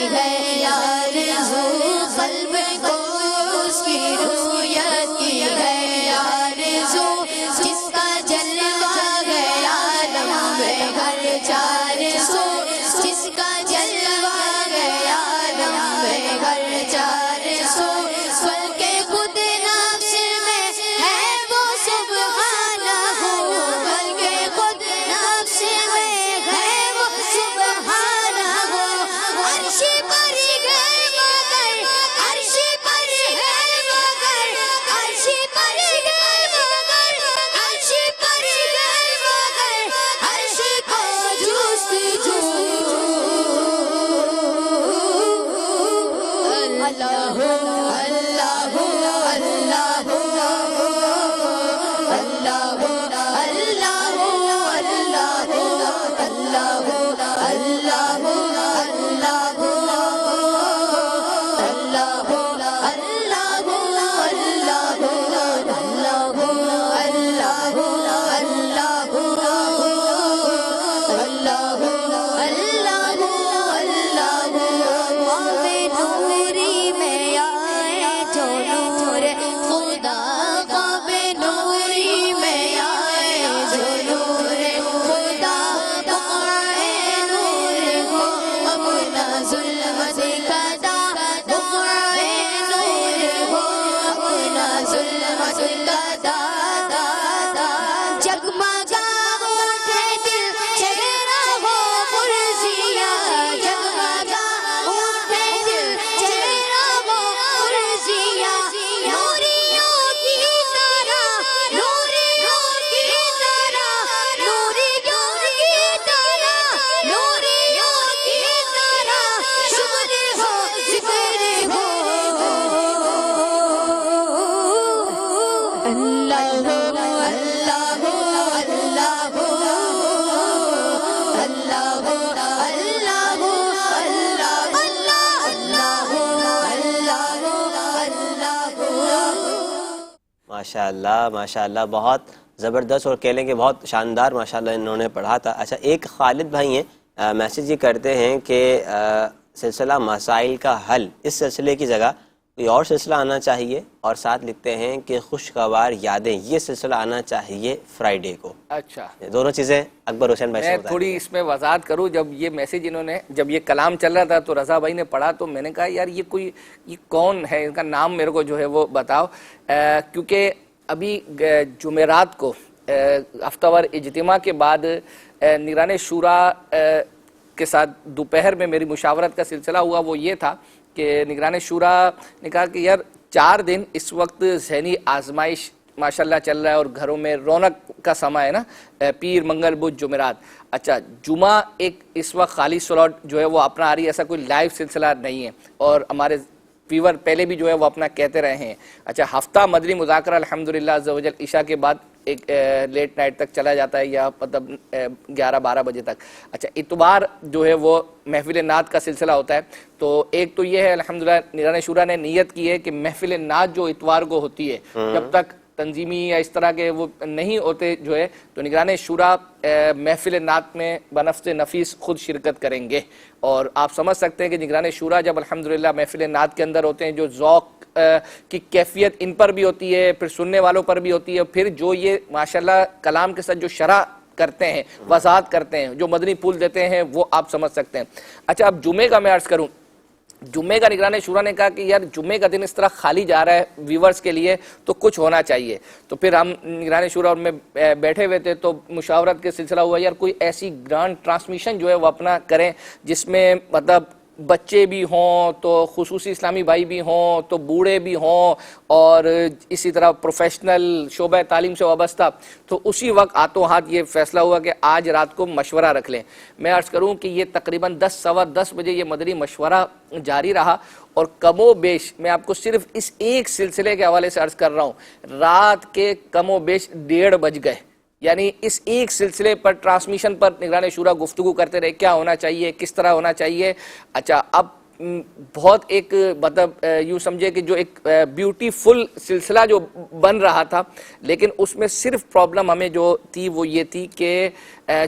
ماشاءاللہ بہت زبردست، اور کہہ لیں کہ بہت شاندار ماشاءاللہ انہوں نے پڑھا تھا. اچھا، ایک خالد بھائی ہیں، میسیج یہ کرتے ہیں کہ سلسلہ مسائل کا حل، اس سلسلے کی جگہ کوئی اور سلسلہ آنا چاہیے، اور ساتھ لکھتے ہیں کہ خوشگوار یادیں، یہ سلسلہ آنا چاہیے فرائیڈے کو. اچھا، دونوں چیزیں اکبر حسین بھائی سے میں تھوڑی اس میں وضاحت کروں. جب یہ میسیج انہوں نے، جب یہ کلام چل رہا تھا تو رضا بھائی نے پڑھا تو میں نے کہا یار یہ کون ہے، ان کا نام میرے کو جو ہے وہ بتاؤ، کیونکہ ابھی جمعرات کو ہفتہ وار اجتماع کے بعد نگران شورا کے ساتھ دوپہر میں میری مشاورت کا سلسلہ ہوا. وہ یہ تھا کہ نگران شورا نے کہا کہ یار 4 دن اس وقت ذہنی آزمائش ماشاءاللہ چل رہا ہے اور گھروں میں رونق کا سماں ہے نا، پیر منگل بدھ جمعرات. اچھا، جمعہ ایک اس وقت خالی سلاٹ جو ہے وہ اپنا آ رہی ہے، ایسا کوئی لائیو سلسلہ نہیں ہے، اور ہمارے فیور پہلے بھی جو ہے وہ اپنا کہتے رہے ہیں. اچھا، ہفتہ مدنی مذاکرہ الحمدللہ عز و جل عشاء کے بعد ایک لیٹ نائٹ تک چلا جاتا ہے، یا مطلب 11-12 بجے تک. اچھا، اتوار جو ہے وہ محفل نعت کا سلسلہ ہوتا ہے. تو ایک تو یہ ہے الحمدللہ نگران شورا نے نیت کی ہے کہ محفل نعت جو اتوار کو ہوتی ہے، جب تک تنظیمی یا اس طرح کے وہ نہیں ہوتے جو ہے، تو نگران شورا محفل نعت میں بنفس نفیس خود شرکت کریں گے. اور آپ سمجھ سکتے ہیں کہ نگران شورا جب الحمدللہ محفل نعت کے اندر ہوتے ہیں، جو ذوق کی کیفیت ان پر بھی ہوتی ہے، پھر سننے والوں پر بھی ہوتی ہے، پھر جو یہ ماشاءاللہ کلام کے ساتھ جو شرح کرتے ہیں، وضاحت کرتے ہیں، جو مدنی پھول دیتے ہیں، وہ آپ سمجھ سکتے ہیں. اچھا، اب جمعے کا میں عرض کروں، جمعے کا نگران شورا نے کہا کہ یار جمعے کا دن اس طرح خالی جا رہا ہے ویورز کے لیے، تو کچھ ہونا چاہیے. تو پھر ہم نگران شورا میں بیٹھے ہوئے تھے تو مشاورت کے سلسلہ ہوا یار کوئی ایسی گرانڈ ٹرانسمیشن جو ہے وہ اپنا کریں جس میں مطلب بچے بھی ہوں، تو خصوصی اسلامی بھائی بھی ہوں، تو بوڑھے بھی ہوں، اور اسی طرح پروفیشنل شعبہ تعلیم سے وابستہ. تو اسی وقت ہاتھوں ہاتھ یہ فیصلہ ہوا کہ آج رات کو مشورہ رکھ لیں. میں عرض کروں کہ یہ تقریباً 10-10:15 بجے یہ مدنی مشورہ جاری رہا، اور کم و بیش میں آپ کو صرف اس ایک سلسلے کے حوالے سے عرض کر رہا ہوں، رات کے کم و بیش 1:30 بج گئے. یعنی اس ایک سلسلے پر ٹرانسمیشن پر نگران شورا گفتگو کرتے رہے، کیا ہونا چاہیے، کس طرح ہونا چاہیے. اچھا، اب بہت ایک مطلب یوں سمجھے کہ جو ایک بیوٹیفل سلسلہ جو بن رہا تھا، لیکن اس میں صرف پرابلم ہمیں جو تھی وہ یہ تھی کہ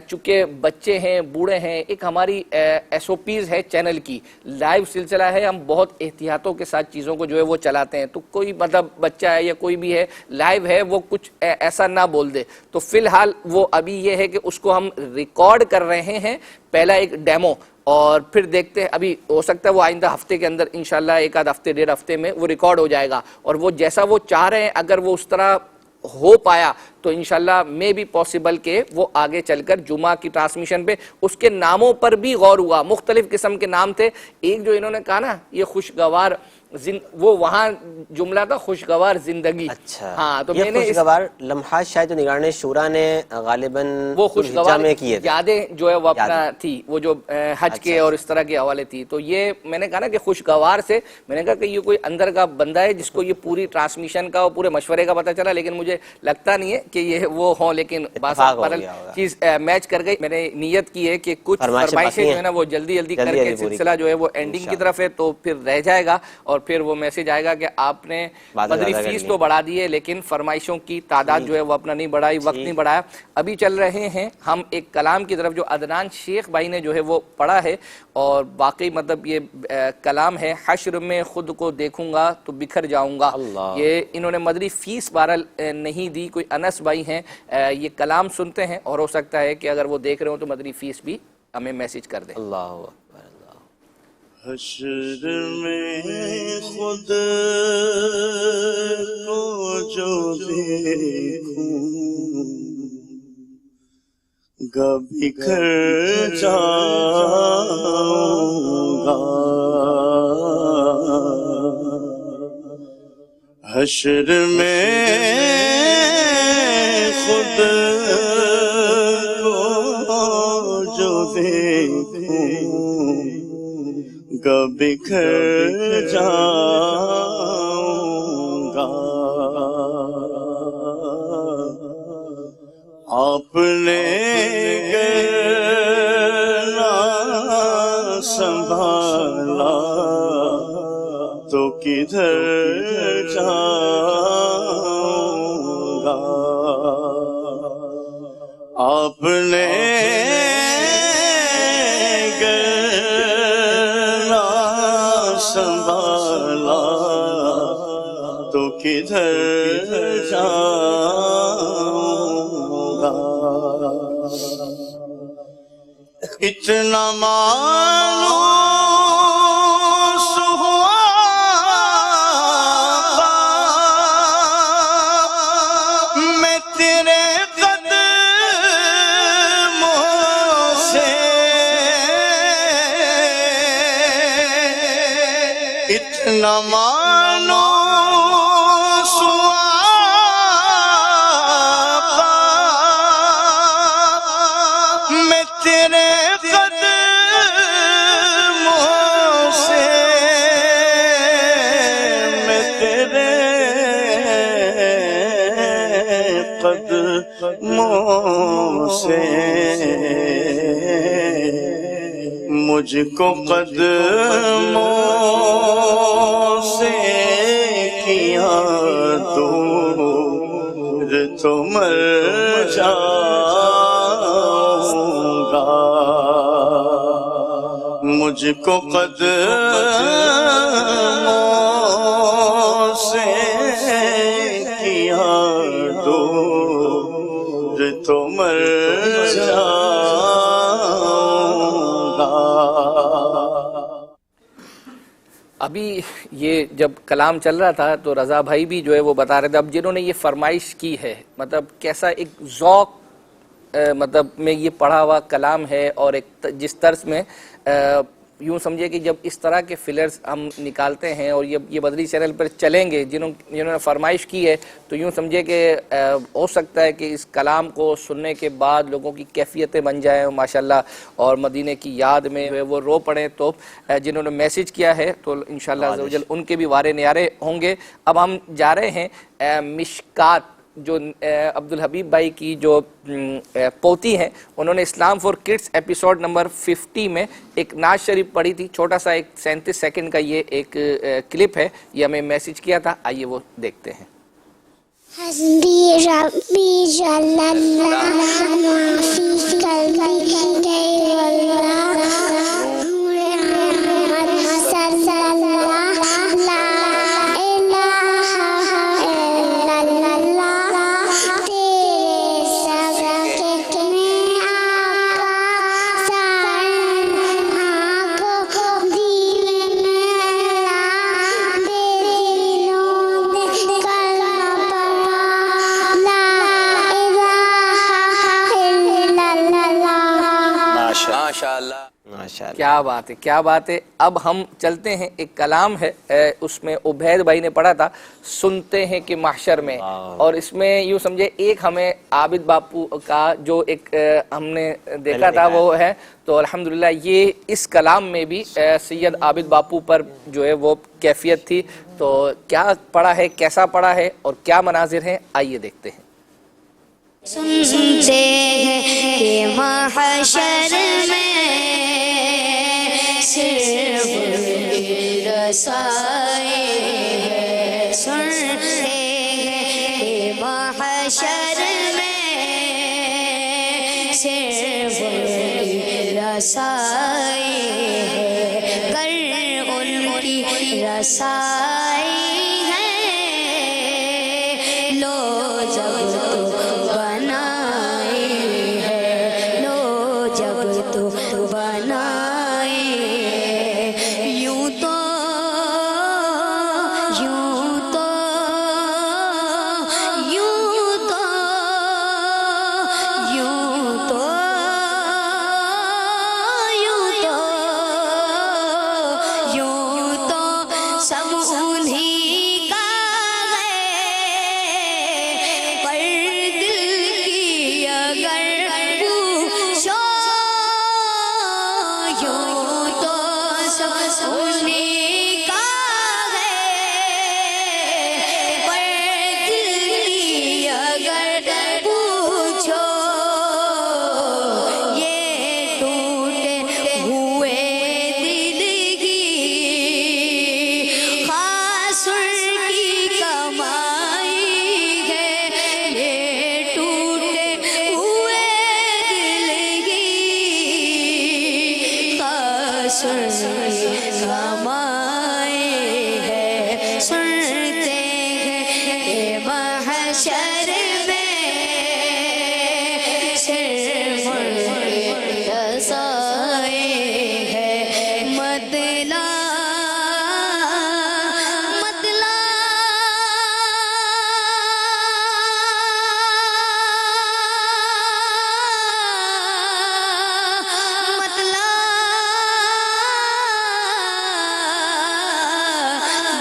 چونکہ بچے ہیں، بوڑھے ہیں، ایک ہماری ایس او پیز ہے چینل کی، لائیو سلسلہ ہے، ہم بہت احتیاطوں کے ساتھ چیزوں کو جو ہے وہ چلاتے ہیں. تو کوئی مطلب بچہ ہے یا کوئی بھی ہے لائیو ہے، وہ کچھ ایسا نہ بول دے. تو فی الحال وہ ابھی یہ ہے کہ اس کو ہم ریکارڈ کر رہے ہیں، پہلا ایک ڈیمو، اور پھر دیکھتے ہیں، ابھی ہو سکتا ہے وہ آئندہ ہفتے کے اندر انشاءاللہ 1 ہفتے 1.5 ہفتے میں وہ ریکارڈ ہو جائے گا. اور وہ جیسا وہ چاہ رہے ہیں اگر وہ اس طرح ہو پایا تو انشاءاللہ میں بھی پاسبل کہ وہ آگے چل کر جمعہ کی ٹرانسمیشن پہ. اس کے ناموں پر بھی غور ہوا، مختلف قسم کے نام تھے. ایک جو انہوں نے کہا نا یہ خوشگوار وہ وہاں جملہ تھا خوشگوار زندگی. اچھا، ہاں، تو یہ میں نے خوشگوار لمحات شاید نگران شورا نے غالباً وہ خوشگوار میں کیے تھے، یادیں جو ہے وہ اپنا تھی، وہ جو حج کے اور اس طرح کے حوالے تھی. تو یہ میں نے کہا نا کہ خوشگوار سے میں نے کہا کہ یہ کوئی اندر کا بندہ ہے جس کو یہ پوری ٹرانسمیشن کا اور پورے مشورے کا پتہ چلا، لیکن مجھے لگتا نہیں ہے کہ یہ وہ ہوں. لیکن چیز میچ کر گئی. میں نے نیت کی ہے کہ کچھ فرمائشیں جو ہے نا وہ جلدی کر کے سلسلہ جو ہے وہ اینڈنگ کی طرف ہے، تو پھر رہ جائے گا. اور پھر وہ میسج آئے گا کہ آپ نے مدنی فیس تو بڑھا دی ہے لیکن فرمائشوں کی تعداد جو ہے وہ اپنا نہیں بڑھائی، وقت نہیں بڑھایا. ابھی چل رہے ہیں ہم ایک کلام کی طرف جو عدنان شیخ بھائی نے جو ہے وہ پڑھا ہے، اور باقی مطلب یہ کلام ہے حشر میں خود کو دیکھوں گا تو بکھر جاؤں گا. یہ انہوں نے مدنی فیس بہرحال نہیں دی، کوئی انس بھائی ہیں، یہ کلام سنتے ہیں اور ہو سکتا ہے کہ اگر وہ دیکھ رہے ہوں تو مدنی فیس بھی ہمیں میسج کر دیں. اللہ حشر میں خود کو جو دیکھوں گا بکھر جاؤں گا. حشر میں خود کو جو دیکھوں گا بکھر جاؤں گا. آپ نے نہ سنبھالا تو کدھر جاؤں گا. آپ نے نہ سنبھالا تو کدھر جاؤں گا. اتنا مانوس ہوا میں تیرے قدموں سے. اتنا مانوس ہوا میں تیرے قدموں سے. مجھ کو قدموں سے کیا دور تو مر جاؤں گا. مجھ کو قدموں سے کیا دور تو مر جاؤں گا. ابھی یہ جب کلام چل رہا تھا تو رضا بھائی بھی جو ہے وہ بتا رہے تھے. اب جنہوں نے یہ فرمائش کی ہے مطلب کیسا ایک ذوق مطلب میں یہ پڑھا ہوا کلام ہے, اور ایک جس طرز میں یوں سمجھے کہ جب اس طرح کے فلرز ہم نکالتے ہیں اور یہ مدنی چینل پر چلیں گے جنہوں نے فرمائش کی ہے, تو یوں سمجھے کہ ہو سکتا ہے کہ اس کلام کو سننے کے بعد لوگوں کی کیفیتیں بن جائیں ماشاءاللہ, اور مدینے کی یاد میں وہ رو پڑیں. تو جنہوں نے میسج کیا ہے تو انشاءاللہ عز و جل ان کے بھی وارے نیارے ہوں گے. اب ہم جا رہے ہیں مشکات, جو عبدالحبیب بھائی کی جو پوتی ہیں, انہوں نے اسلام فور کڈس ایپیسوڈ نمبر 50 میں ایک نعت شریف پڑھی تھی. چھوٹا سا ایک 37 سیکنڈ کا یہ ایک کلپ ہے, یہ ہمیں میسج کیا تھا, آئیے وہ دیکھتے ہیں. حسبی ربی جل اللہ ما فی قلبی غیر اللہ محمد صلی اللہ لا الہ الا اللہ. تیرے صدقے میں آقا سارے آنکھوں دل میں اللہ تیرے دلوں میں کلمہ کیا بات ہے, کیا بات ہے. اب ہم چلتے ہیں, ایک کلام ہے اس میں عبید بھائی نے پڑھا تھا, سنتے ہیں کہ محشر میں, اور اس میں یوں سمجھے ایک ہمیں عابد باپو کا جو ایک ہم نے دیکھا تھا وہ ہے, تو الحمدللہ یہ اس کلام میں بھی سید عابد باپو پر جو ہے وہ کیفیت تھی. تو کیا پڑھا ہے, کیسا پڑھا ہے اور کیا مناظر ہیں, آئیے دیکھتے ہیں. سنتے ہیں کہ محشر میں صرف رسائی ہے. سنتے ہیں کہ محشر میں صرف رسائی ہے. گر ان کی رسائی ہے لو جب سب انہی کا ہے پر محشر میں صرف رضائے ہے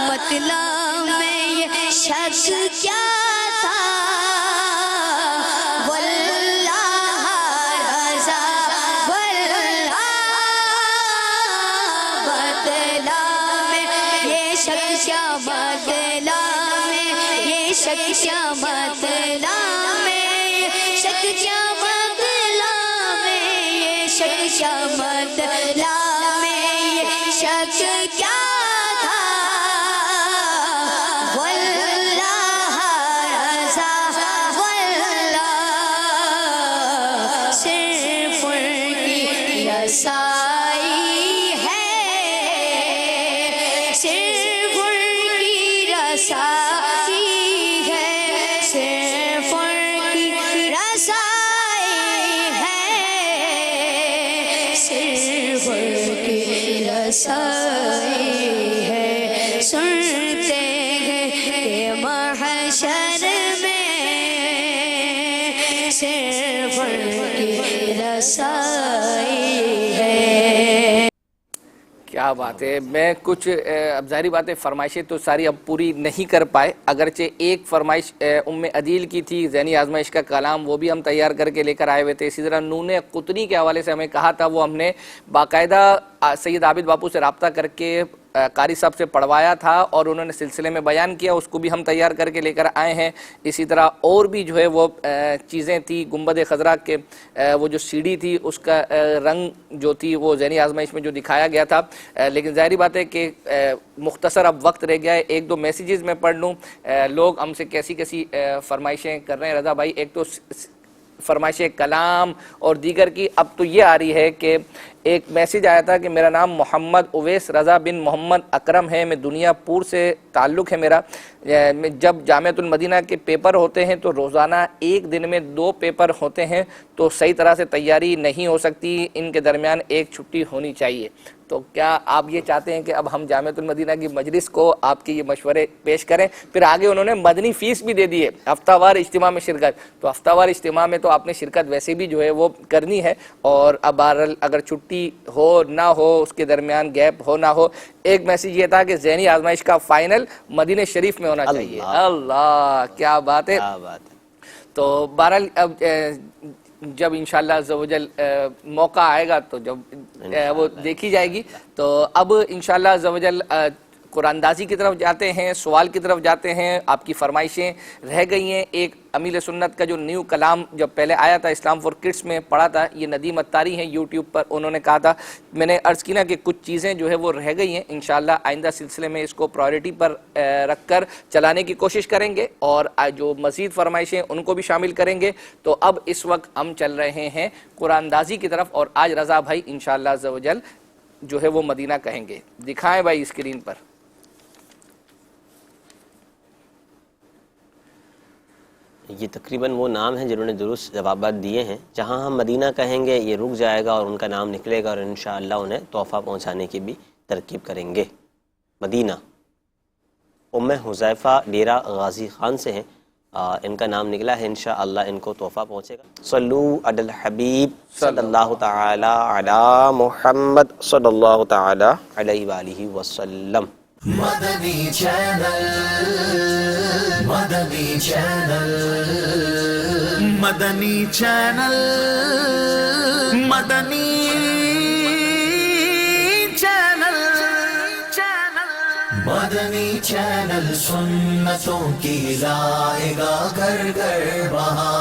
مطلع میں یہ شک کیا تھا واللہ رضا واللہ مطلع میں یہ شک کیا مطلع میں یہ شک کیا مطلع میں شک کیا مطلع میں یہ شک کیا مطلع میں یہ شک کیا رسائی ہے صرف ان کی رسائی ہے صرف ان کی رسائی ہے صرف ان کی رسائی ہے سنتے ہیں کہ محشر میں صرف ان کی رسائی ہے۔ کیا بات ہے۔ میں کچھ اب ظاہری بات ہے فرمائشیں تو ساری اب پوری نہیں کر پائے، اگرچہ ایک فرمائش ام عدیل کی تھی ذہنی آزمائش کا کلام، وہ بھی ہم تیار کر کے لے کر آئے ہوئے تھے۔ اسی طرح نون قطنی کے حوالے سے ہمیں کہا تھا، وہ ہم نے باقاعدہ سید عابد باپو سے رابطہ کر کے قاری صاحب سے پڑھوایا تھا اور انہوں نے سلسلے میں بیان کیا، اس کو بھی ہم تیار کر کے لے کر آئے ہیں۔ اسی طرح اور بھی جو ہے وہ چیزیں تھی، گنبد خضرا کے وہ جو سی ڈی تھی اس کا رنگ جو تھی وہ ذہنی آزمائش میں جو دکھایا گیا تھا، لیکن ظاہری بات ہے کہ مختصر اب وقت رہ گیا ہے۔ ایک دو میسیجز میں پڑھ لوں، لوگ ہم سے کیسی کیسی فرمائشیں کر رہے ہیں۔ رضا بھائی، ایک تو فرمائش کلام اور دیگر کی اب تو یہ آ رہی ہے کہ ایک میسیج آیا تھا کہ میرا نام محمد اویس رضا بن محمد اکرم ہے، میں دنیا پور سے تعلق ہے میرا۔ جب جامعۃ المدینہ کے پیپر ہوتے ہیں تو روزانہ ایک دن میں 2 پیپر ہوتے ہیں، تو صحیح طرح سے تیاری نہیں ہو سکتی، ان کے درمیان ایک چھٹی ہونی چاہیے۔ تو کیا آپ یہ چاہتے ہیں کہ اب ہم جامعۃ المدینہ کی مجلس کو آپ کے یہ مشورے پیش کریں؟ پھر آگے انہوں نے مدنی فیس بھی دے دی ہے ہفتہ وار اجتماع میں شرکت، تو ہفتہ وار اجتماع میں تو آپ نے شرکت ویسے بھی جو ہے وہ کرنی ہے، اور اب اگر چھٹی ہو نہ ہو، اس کے درمیان گیپ ہو نہ ہو، ایک میسیج یہ تھا کہ ذہنی آزمائش کا فائنل مدینہ شریف میں ہونا چاہیے۔ اللہ کیا بات ہے۔ تو بہرحال اب جب انشاءاللہ عز و جل موقع آئے گا تو جب وہ دیکھی جائے گی، تو اب انشاءاللہ عز و جل قرآن اندازی کی طرف جاتے ہیں، سوال کی طرف جاتے ہیں۔ آپ کی فرمائشیں رہ گئی ہیں۔ ایک امیل سنت کا جو نیو کلام جب پہلے آیا تھا اسلام فور کڈس میں پڑھا تھا، یہ ندیم اتاری ہیں یوٹیوب پر، انہوں نے کہا تھا، میں نے عرض کی نا کہ کچھ چیزیں جو ہے وہ رہ گئی ہیں، انشاءاللہ آئندہ سلسلے میں اس کو پرائیورٹی پر رکھ کر چلانے کی کوشش کریں گے، اور جو مزید فرمائشیں ان کو بھی شامل کریں گے۔ تو اب اس وقت ہم چل رہے ہیں قرآن اندازی کی طرف، اور آج رضا بھائی انشاءاللہ عز و جل جو ہے وہ مدینہ کہیں گے۔ دکھائیں بھائی اسکرین پر۔ یہ تقریباً وہ نام ہیں جنہوں نے درست جوابات دیے ہیں۔ جہاں ہم مدینہ کہیں گے یہ رک جائے گا اور ان کا نام نکلے گا، اور انشاءاللہ انہیں تحفہ پہنچانے کی بھی ترکیب کریں گے۔ مدینہ ام حذیفہ ڈیرہ غازی خان سے ہیں، ان کا نام نکلا ہے، انشاءاللہ ان کو تحفہ پہنچے گا۔ صلو علی الحبیب صلی اللہ تعالی علی محمد صلی اللہ تعالی علیہ وآلہ وسلم۔ مدنی چینل، مدنی چینل، مدنی چینل، مدنی چینل، مدنی چینل سنتوں کی لائے گا گھر گھر بہار۔